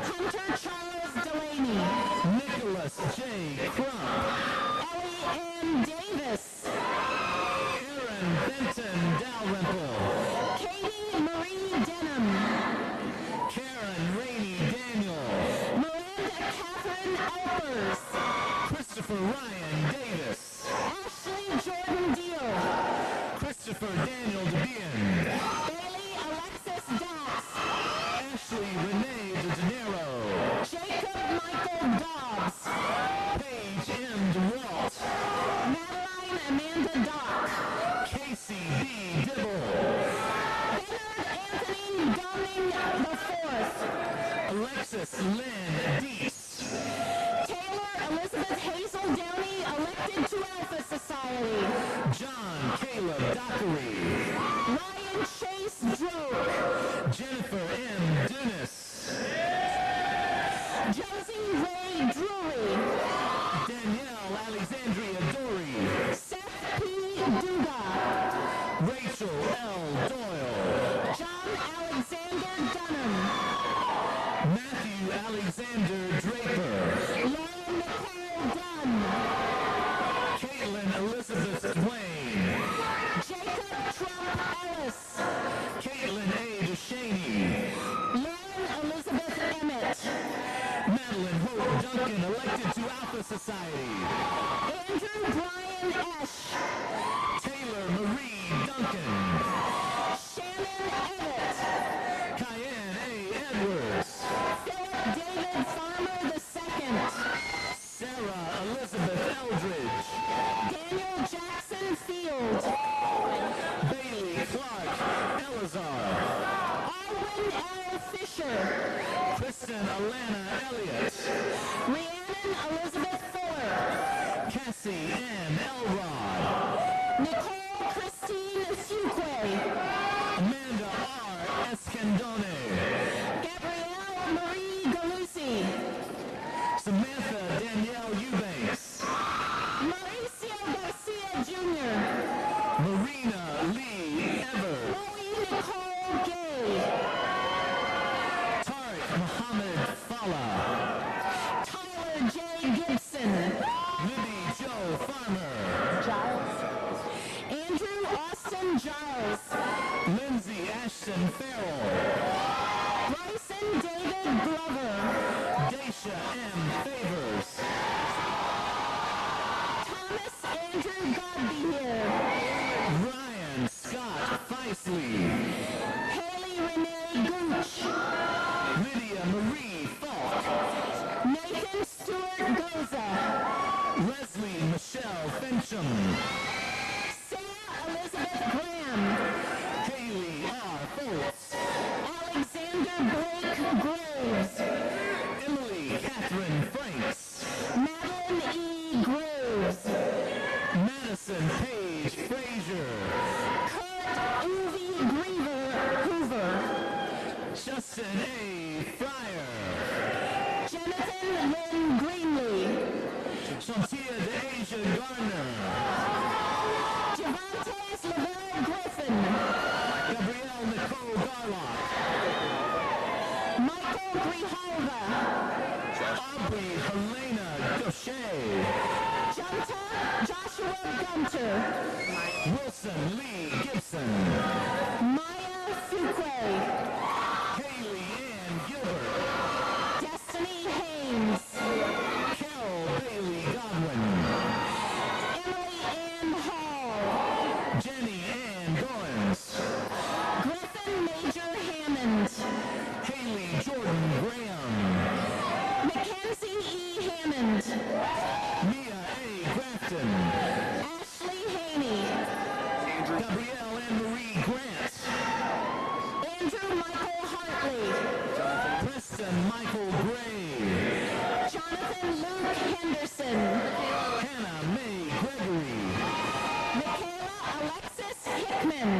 Hunter Charles Delaney, Nicholas J. Crump, Ellie M. Davis, Aaron Benton Dalrymple, Katie Marie Denham, Karen Rainey Daniel, Miranda Catherine Elpers, Christopher Ryan Davis, Ashley Jordan Deal, Christopher Daniel DeBean, Bailey Alexis Dax, Ashley Renee De Janeiro, Jacob Michael Dobbs, Paige M. DeWalt, Madeline Amanda Dock, Casey B. Dibble, Bernard Anthony Gumming IV, Alexis Lynn Deese, Taylor Elizabeth Hazel Downey, elected to Alpha Society, John Caleb Dockery, Ryan Chase Droke, Jennifer M. Dennis, Josie Ray Drury, Danielle Alexandria Dory, Seth P. Duga, Rachel L. Doyle, John Alexander Dunham, Matthew Alexander Draper, Lauren Nicole Dunn, Caitlin Elizabeth Dwayne, Jacob Trump Ellis, Caitlin A. DeShaney, Lauren Elizabeth Emmett, Madeline Hope Duncan, elected to Alpha Society, Andrew Brian Esch, Taylor Marie Duncan, Shannon Evett, Cayenne A. Edwards, Philip David Farmer II, Sarah Elizabeth Eldridge, Daniel Jackson Field, Bailey Clark Elazar, Alwyn L. Fisher, Kristen Alana Elliott, Rhiannon Elizabeth Fuller, Cassie N. Elrod, Nicole Christine Fuquay, Amanda R. Escandone, Gabrielle Marie Galusi, Samantha Danielle Eubanks, Mauricio Garcia Jr., Marina Lee Ever, Chloe Nicole Gay, Tariq Muhammad Fala, Tyler J. Gibson, Libby Joe Farmer, Andrew Austin Giles, Lindsay Ashton Farrell, Bryson David Glover, Daisha M. Favors, Thomas Andrew Godbehere, Ryan Scott Feisley, Haley Renee Gooch, Lydia Marie Falk, Nathan Stewart Goza, Leslie Michelle Fincham, Sarah Elizabeth Graham, Haley R. Foltz, Alexander Blake Groves, Emily Catherine Franks, Madeline E. Groves, Madison Page Frazier, Kurt Uwe Griever Hoover, Justin A. Fryer, Jonathan Lynn Greenlee, Shantia DeAsia Gardner, Javante Lavelle Griffin, Gabrielle Nicole Garlock, Michael Grijalva, Aubrey Helena Gaucher, Junta Joshua Gunter, Wilson Lee Gibson, Maya Fuquay, Haley Ann Gilbert, Destiny Haynes, Carol Bailey Godwin, Emily Ann Hall, Jenny Ann Goins, Griffin Major Hammond, Haley Jordan Graham, Mackenzie E. Hammond, Mia A. Grafton, Ashley Haney, Gabrielle Ann Marie Grant, Andrew Michael Hartley, Preston Michael Gray, Jonathan Luke Henderson, Hannah Mae Gregory, Michaela Alexis Hickman,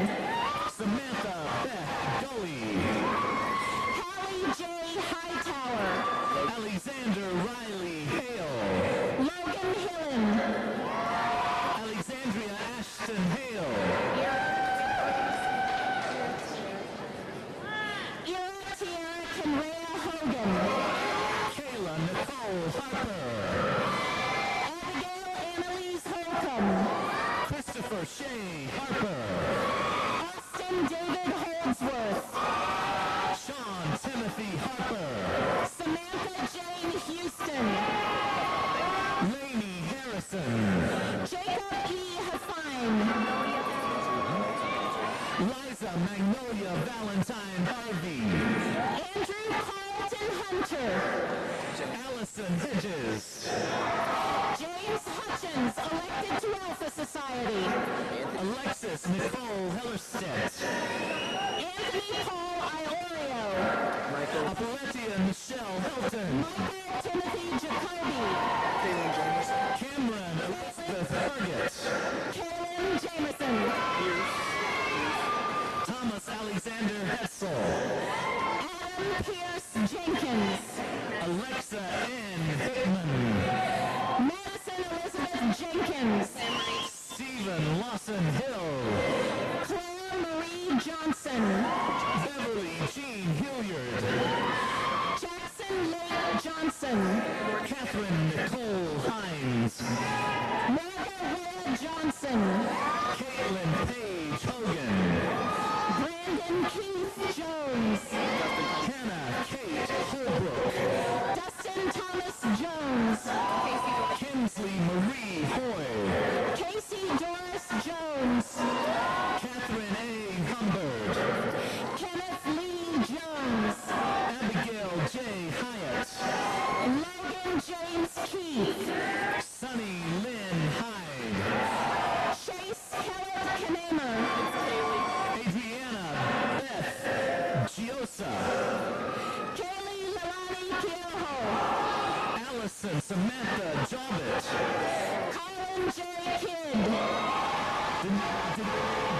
Samantha Beth Gully, Hallie J. Hightower, Alexander Ryan Abigail Annalise Holcomb. Christopher Shea Harper. Austin David Holdsworth. Sean Timothy Harper. Samantha Jane Houston. Lainey Harrison. Jacob E. Hafine. Liza Magnolia Valentine Harvey. Andrew Carlton Hunter. Allison Hedges. James Hutchins, elected to Alpha Society. Alexis Nicole Hellerstedt. Anthony Paul Iorio. Apaletia Michelle Helton. Michael Timothy Jacoby. Cameron Elizabeth Burgett. Kaylin Jameson. Thomas Alexander Hetzel. Adam Pierce Jenkins. Alexa N. Hickman. Madison Elizabeth Jenkins. Stephen Lawson Hill. Claire Marie Johnson. Beverly Jean Hilliard. Jackson Lake Johnson. Catherine Nicole Hines. Margaret Johnson. Caitlin Page Hogan. Brandon Keith Jones. Hannah Kate Holbrook. Dustin Thomas Jones. Kinsley Marie Hoy. Casey Doris Jones. Catherine A. Humbert. Kenneth Lee Jones. Abigail J. Hyatt. Logan James Keith. Sunny Lynn Hyde. Chase Kellett Kanamer. Adriana Beth Giosa. Kaylee Lalani Kioho. Allison Samantha Jobbett. Colin J. Kidd.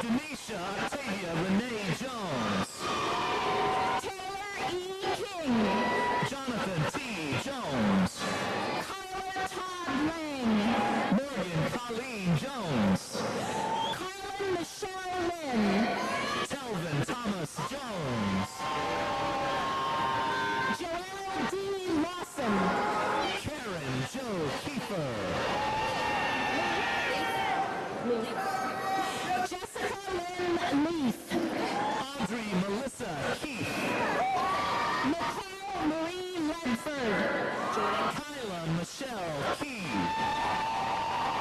Denisha Octavia Renee Jones. Taylor E. King. Jonathan T. Jones. Kyler Todd Lang. Morgan Colleen Jones. Carlin Michelle Lynn. Telvin Thomas Jones. Joelle D. Lawson. Karen Joe Kiefer. Jessica Lynn Leaf. Audrey Melissa Keith. Nicole Marie Ledford. Kyla Michelle Key.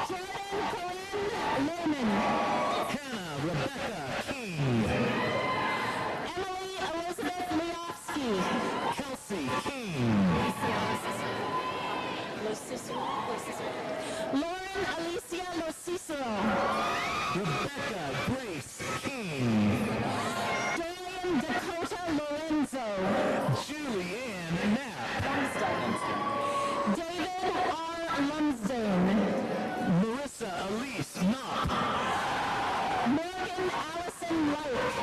Jordan Corinne Lehman. Hannah Rebecca King. Emily Elizabeth Leofsky. Kelsey King. Lauren Alicia Lo Cicero. Rebecca Grace King. Dorian Dakota Lorenzo. Julianne Knapp. David R. Lumsdane. Marissa Elise Knopp. Morgan Allison Lake.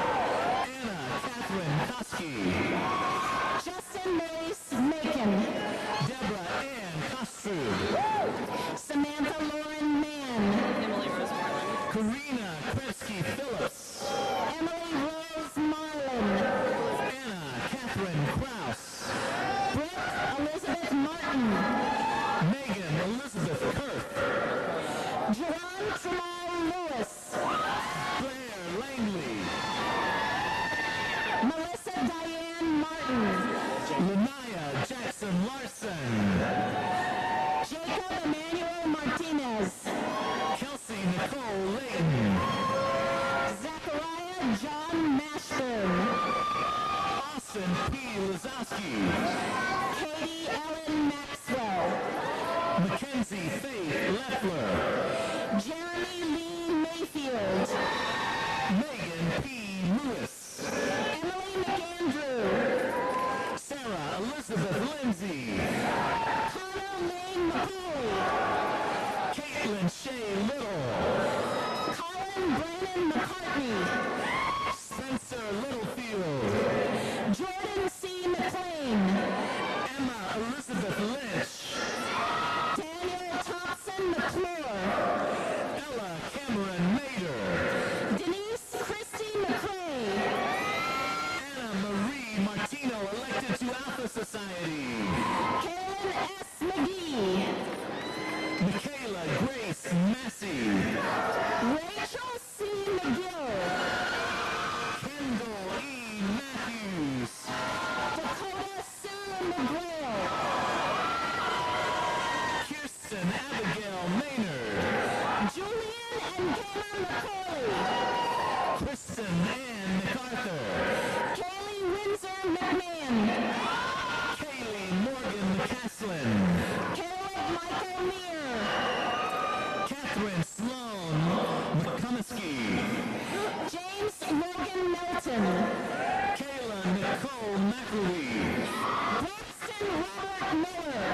Anna Catherine Koski. Justin Mace Macon. Deborah Ann Kostrud. Samantha Lauren Mann. Karina Krebsky Phillips. Emily Rose Marlin. Anna Catherine Kraus. Brooke Elizabeth Martin. Megan Elizabeth Kirk. Jerron Tramal Lewis. Blair Langley. Melissa Diane Martin. Lanaya Jackson Larson. Jacob Emmanuel Martinez. Kelsey Nicole Layton. Zachariah John Mashburn. Austin P. Lazowski. Katie Ellen Maxwell. Mackenzie Faith Leffler. Jeremy Lee Mayfield. Megan P. Lewis. Emily McAndrew. Sarah Elizabeth Lindsay. Connor Lane McCauley. Caitlin Shea Little. Colin Brennan McCartney. Spencer Littlefield. Jordan C. McLean. Emma Elizabeth Lynch. Daniel Thompson McClure. Michaela Grace Massey. Rachel C. McGill. Kendall E. Matthews. Dakota Sue McGrail. Kirsten Abigail Maynard. Julian and Kayla McCauley. Kristen Ann MacArthur. Kaylee Windsor McMahon. Kaylee Morgan McCaslin. Caleb Michael Meir. Catherine Sloan McCumiskey. James Logan Melton. Kayla Nicole McElwee. Braxton Robert Miller.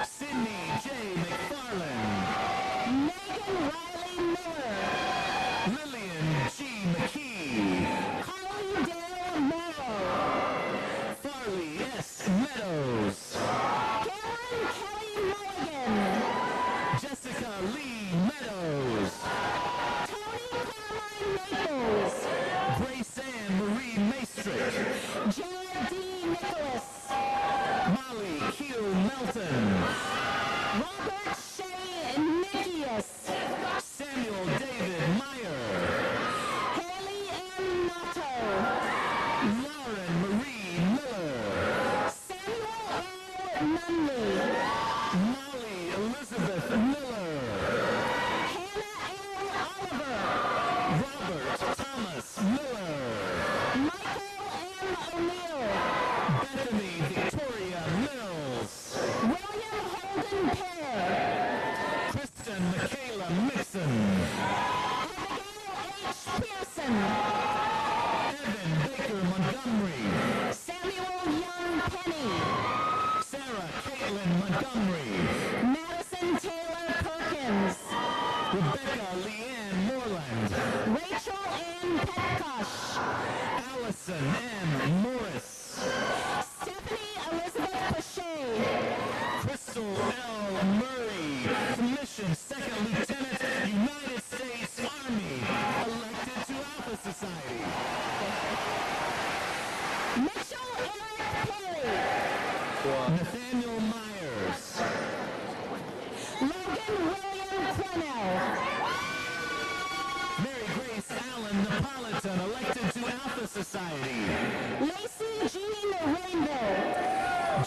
Sydney J. McFarland. Megan Riley Miller. Lillian G. McKee. Carly Dale Morrow. Farley S. Meadows. Karen Kelly Mulligan. Jessica Lee Meadows. Tony Carmine Maples. Grace Ann Marie Maestrick. Jared D. Nicholas. Molly Q. Melton. Robert Shea Nikias. Samuel David Meyer. Haley M. Nato. Lauren Marie Miller. Samuel L. Nunley. Molly Elizabeth Miller. Hannah L. Oliver. Robert Thomas Miller. Michael M. O'Neill. Bethany Victoria Mills. William Holden Pear. Kristen Michaela Mixon. Abigail H. Pearson. Evan Baker Montgomery. Samuel Young Penny. Sarah Caitlin Montgomery. Madison Taylor Perkins. Rebecca Leanne Moreland. Rachel Ann Petkosh. Allison M. Morris. Stephanie Elizabeth Pache. Crystal L. Murray. Commissioned Second Lieutenant, United States Army. Elected to Alpha Society. Mitchell Eric Perry. Nathaniel Myers. Logan William Cornell. Mary Grace Allen Napolitan, elected to Alpha Society. Lacey Jean Rainbow.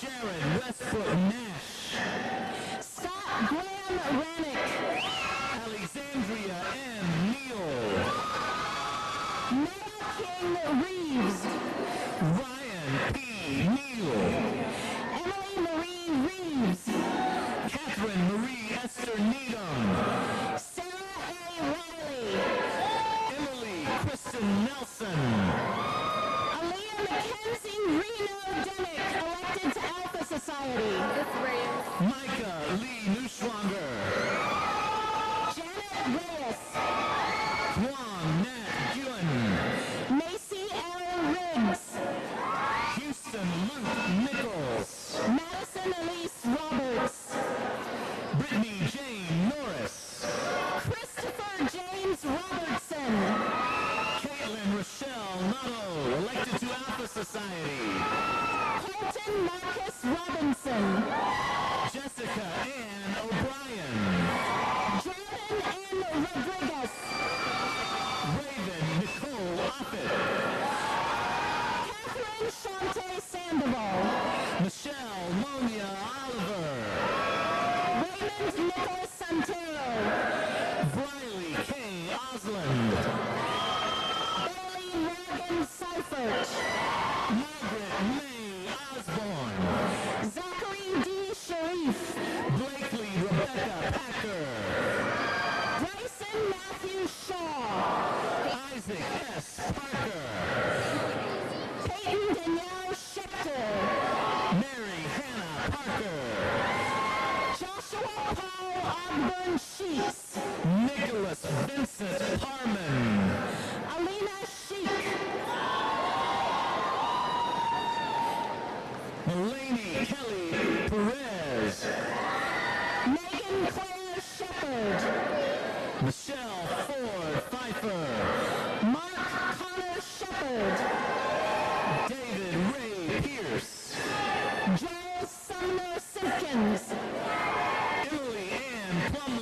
Jared Westbrook Nash. Scott Graham Rannick. Alexandria M. Neal. Noah King Reeves. Ryan P. Neal. Emily Marie Reeves. Catherine Marie Esther Needham. Sarah A. Riley. Emily Kristen Nelson. Aaliyah Mackenzie Reno Demick, elected to Alpha Society. Micah Lee Neuschwanger. Janet Reyes. Kwon Nat Guen. Macy L. Riggs. Houston Luke Nichols. Madison Elise Roberts. Brittany Jane Norris. Christopher James Robertson. Caitlin Rochelle Notto, elected to Alpha Society. Colton Marcus Robinson. Jessica Ann O'Brien. Jordan N. Rodriguez. Raven Nicole Offit. Catherine Shante Sandoval. Michelle Monia Oliver. Raymond Nicholas Santero. Briley K. Osland. Bailey Morgan Seifert. Margaret May Osborne. Zachary D. Sharif. Blakely Rebecca Packer. Bryson Matthew Shaw. Isaac S. Parker. Peyton Danielle Schechter. Mary Hannah Parker. Joshua Paul Ogburn Sheets. Nicholas Vincent Parman. Alina Sheik. Mulaney Kelly Perez. Megan Claire Shepard. Michelle Ford Pfeiffer. Mark Connor Shepard. David Ray Pierce. Joel Sumner Simpkins. Emily Ann Plummer.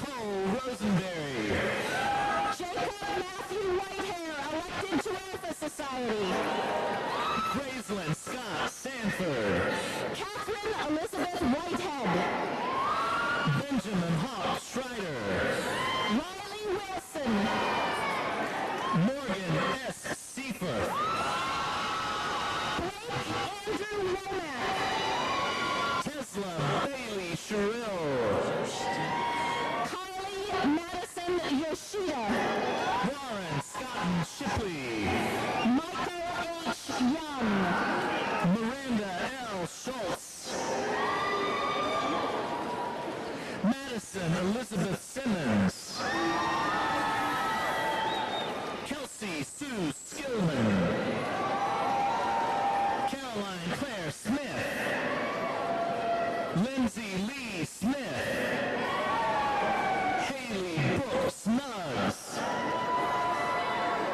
Nicole Rosenberry. Jacob Matthew Whitehair, elected to Alpha Society. Gracelyn Scott Sanford. Catherine Elizabeth Whitehead. Benjamin Hawk Schreider. Riley Wilson. Morgan S. Seifert. Blake Andrew Womack. Tesla Bailey Sherrill. Kylie Madison Yoshida. Warren Scotton Shipley. Michael H. Young. Miranda L. Schultz. Madison Elizabeth Simmons. Kelsey Sue Skillman. Caroline Claire Smith. Lindsay Lee Smith. Haley Brooke Snuggs.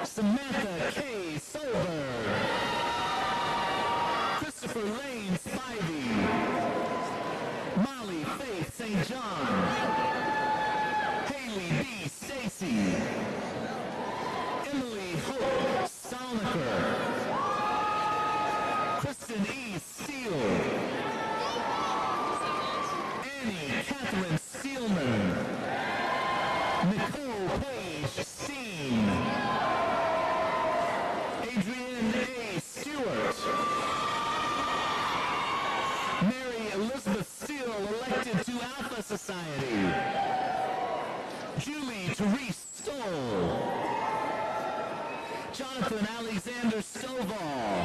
Samantha K. Solberg. Christopher Lane Spivey. Molly Faith St. John. Haley B. Stacy. Emily Hope Salniker. Kristen E. Steele. Annie Catherine Steelman. Nicole Page Steen. Adrienne A. Stewart. Mary Elizabeth Steele, elected to Alpha Society. Julie Therese Stoll. Jonathan Alexander Stovall.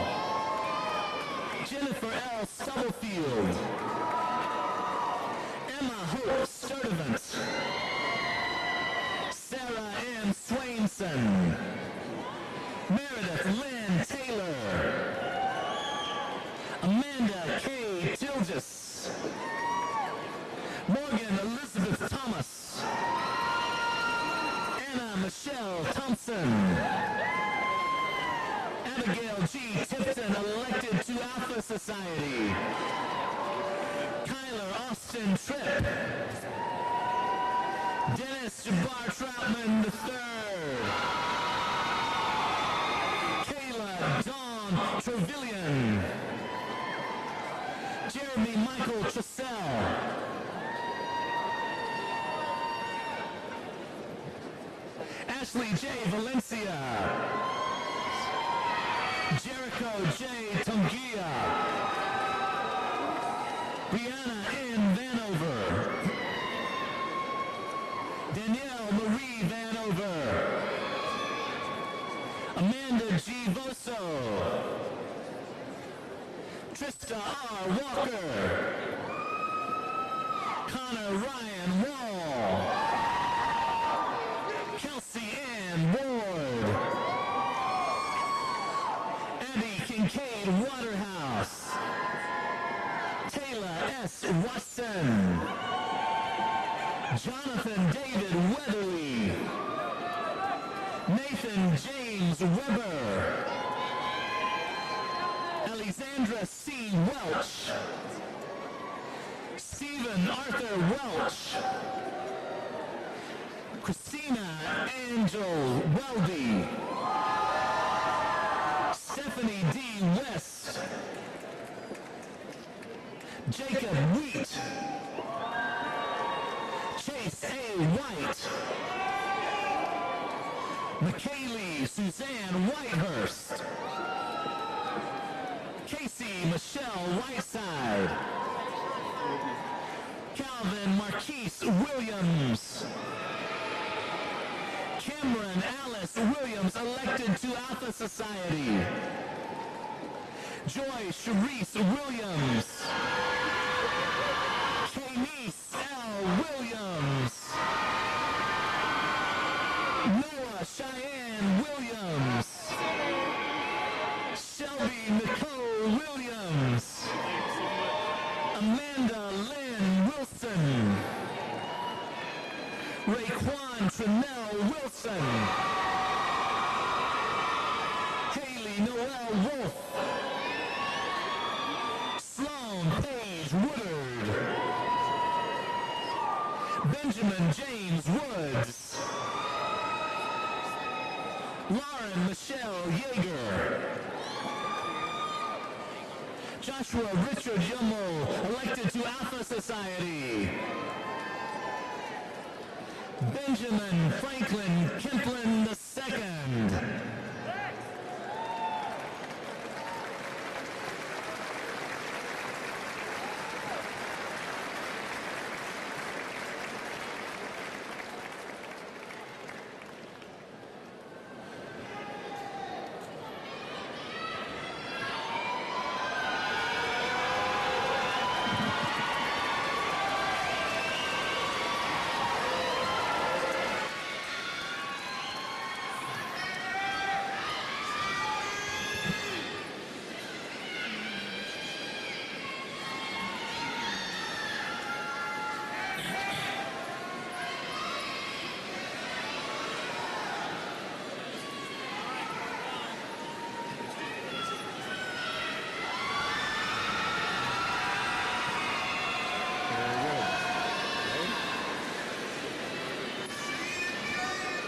Jennifer L. Stubblefield. Emma Hope Sturdivant. Sarah M. Swainson. Meredith Lynn Taylor. Amanda K. Tilgis. Morgan Elizabeth Thomas. Anna Michelle Thompson. Abigail G. Tipton, elected to Alpha Society. Kyler Austin Tripp. Dennis Jabbar Troutman III. Kayla Dawn Trevelyan. Jeremy Michael Trussell. Ashley J. Valencia. Jericho J. Tungia. Brianna N. Vanover. Danielle Marie Vanover. Amanda G. Voso. Trista R. Walker. Connor Ryan Wall. Kelsey Ann Ward. Abby Kincaid Waterhouse. Taylor S. Watson. Jonathan David Weatherly. Nathan James Weber. Alexandra C. Welch. Stephen Arthur Welch. Christina Angel Weldy. Stephanie D. West. Jacob Wheat. Chase A. White. McKaylee Suzanne Whitehurst. Casey Michelle Whiteside. Calvin Marquise Williams. Cameron Alice Williams, elected to Alpha Society. Joy Sharice Williams. Kenise L. Williams. Noah Cheyenne Williams. Shelby Nicole Williams. Amanda Lynn Wilson. Raekwon Trinell Wilson. Haley Noel Wolf. Sloan Page Woodard. Benjamin James Woods. Lauren Michelle Yeager. Joshua Richard Yummel, elected to Alpha Society. Benjamin Franklin Kemplin II.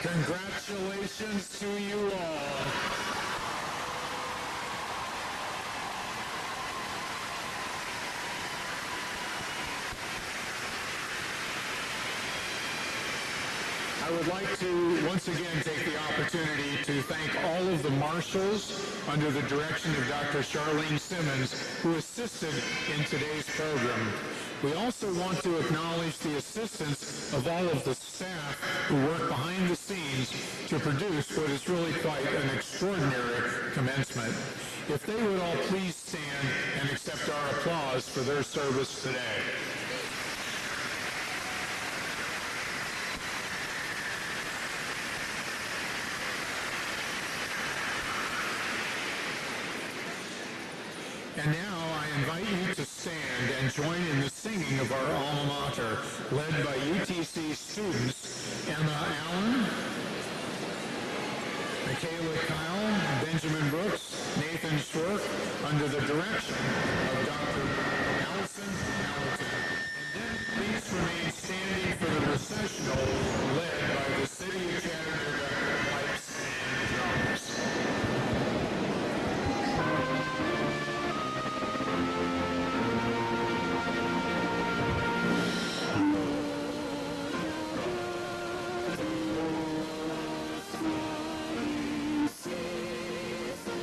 Congratulations to you all. I would like to once again take the opportunity to thank all of the marshals under the direction of Dr. Charlene Simmons who assisted in today's program. We also want to acknowledge the assistance of all of the staff who work behind the scenes to produce what is really quite an extraordinary commencement. If they would all please stand and accept our applause for their service today. And now I invite you to stand and join in the singing of our alma mater, led by UTC students Emma Allen, Michaela Kyle, Benjamin Brooks, Nathan Schwark, under the direction of Dr. Allison Hamilton. And then please remain standing for the recessional led by the City of Chattanooga pipes and drums. Yes.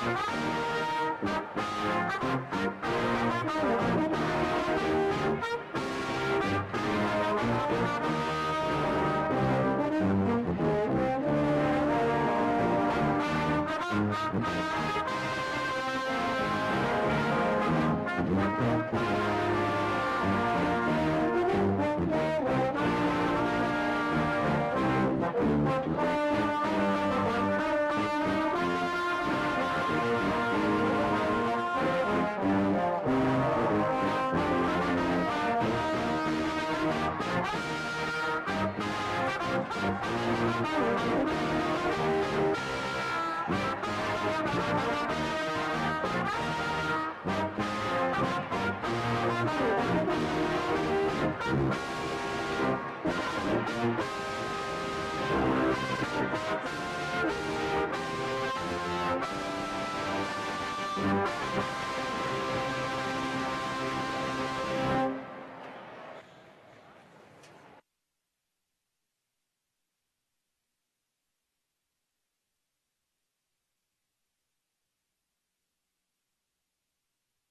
Thank you.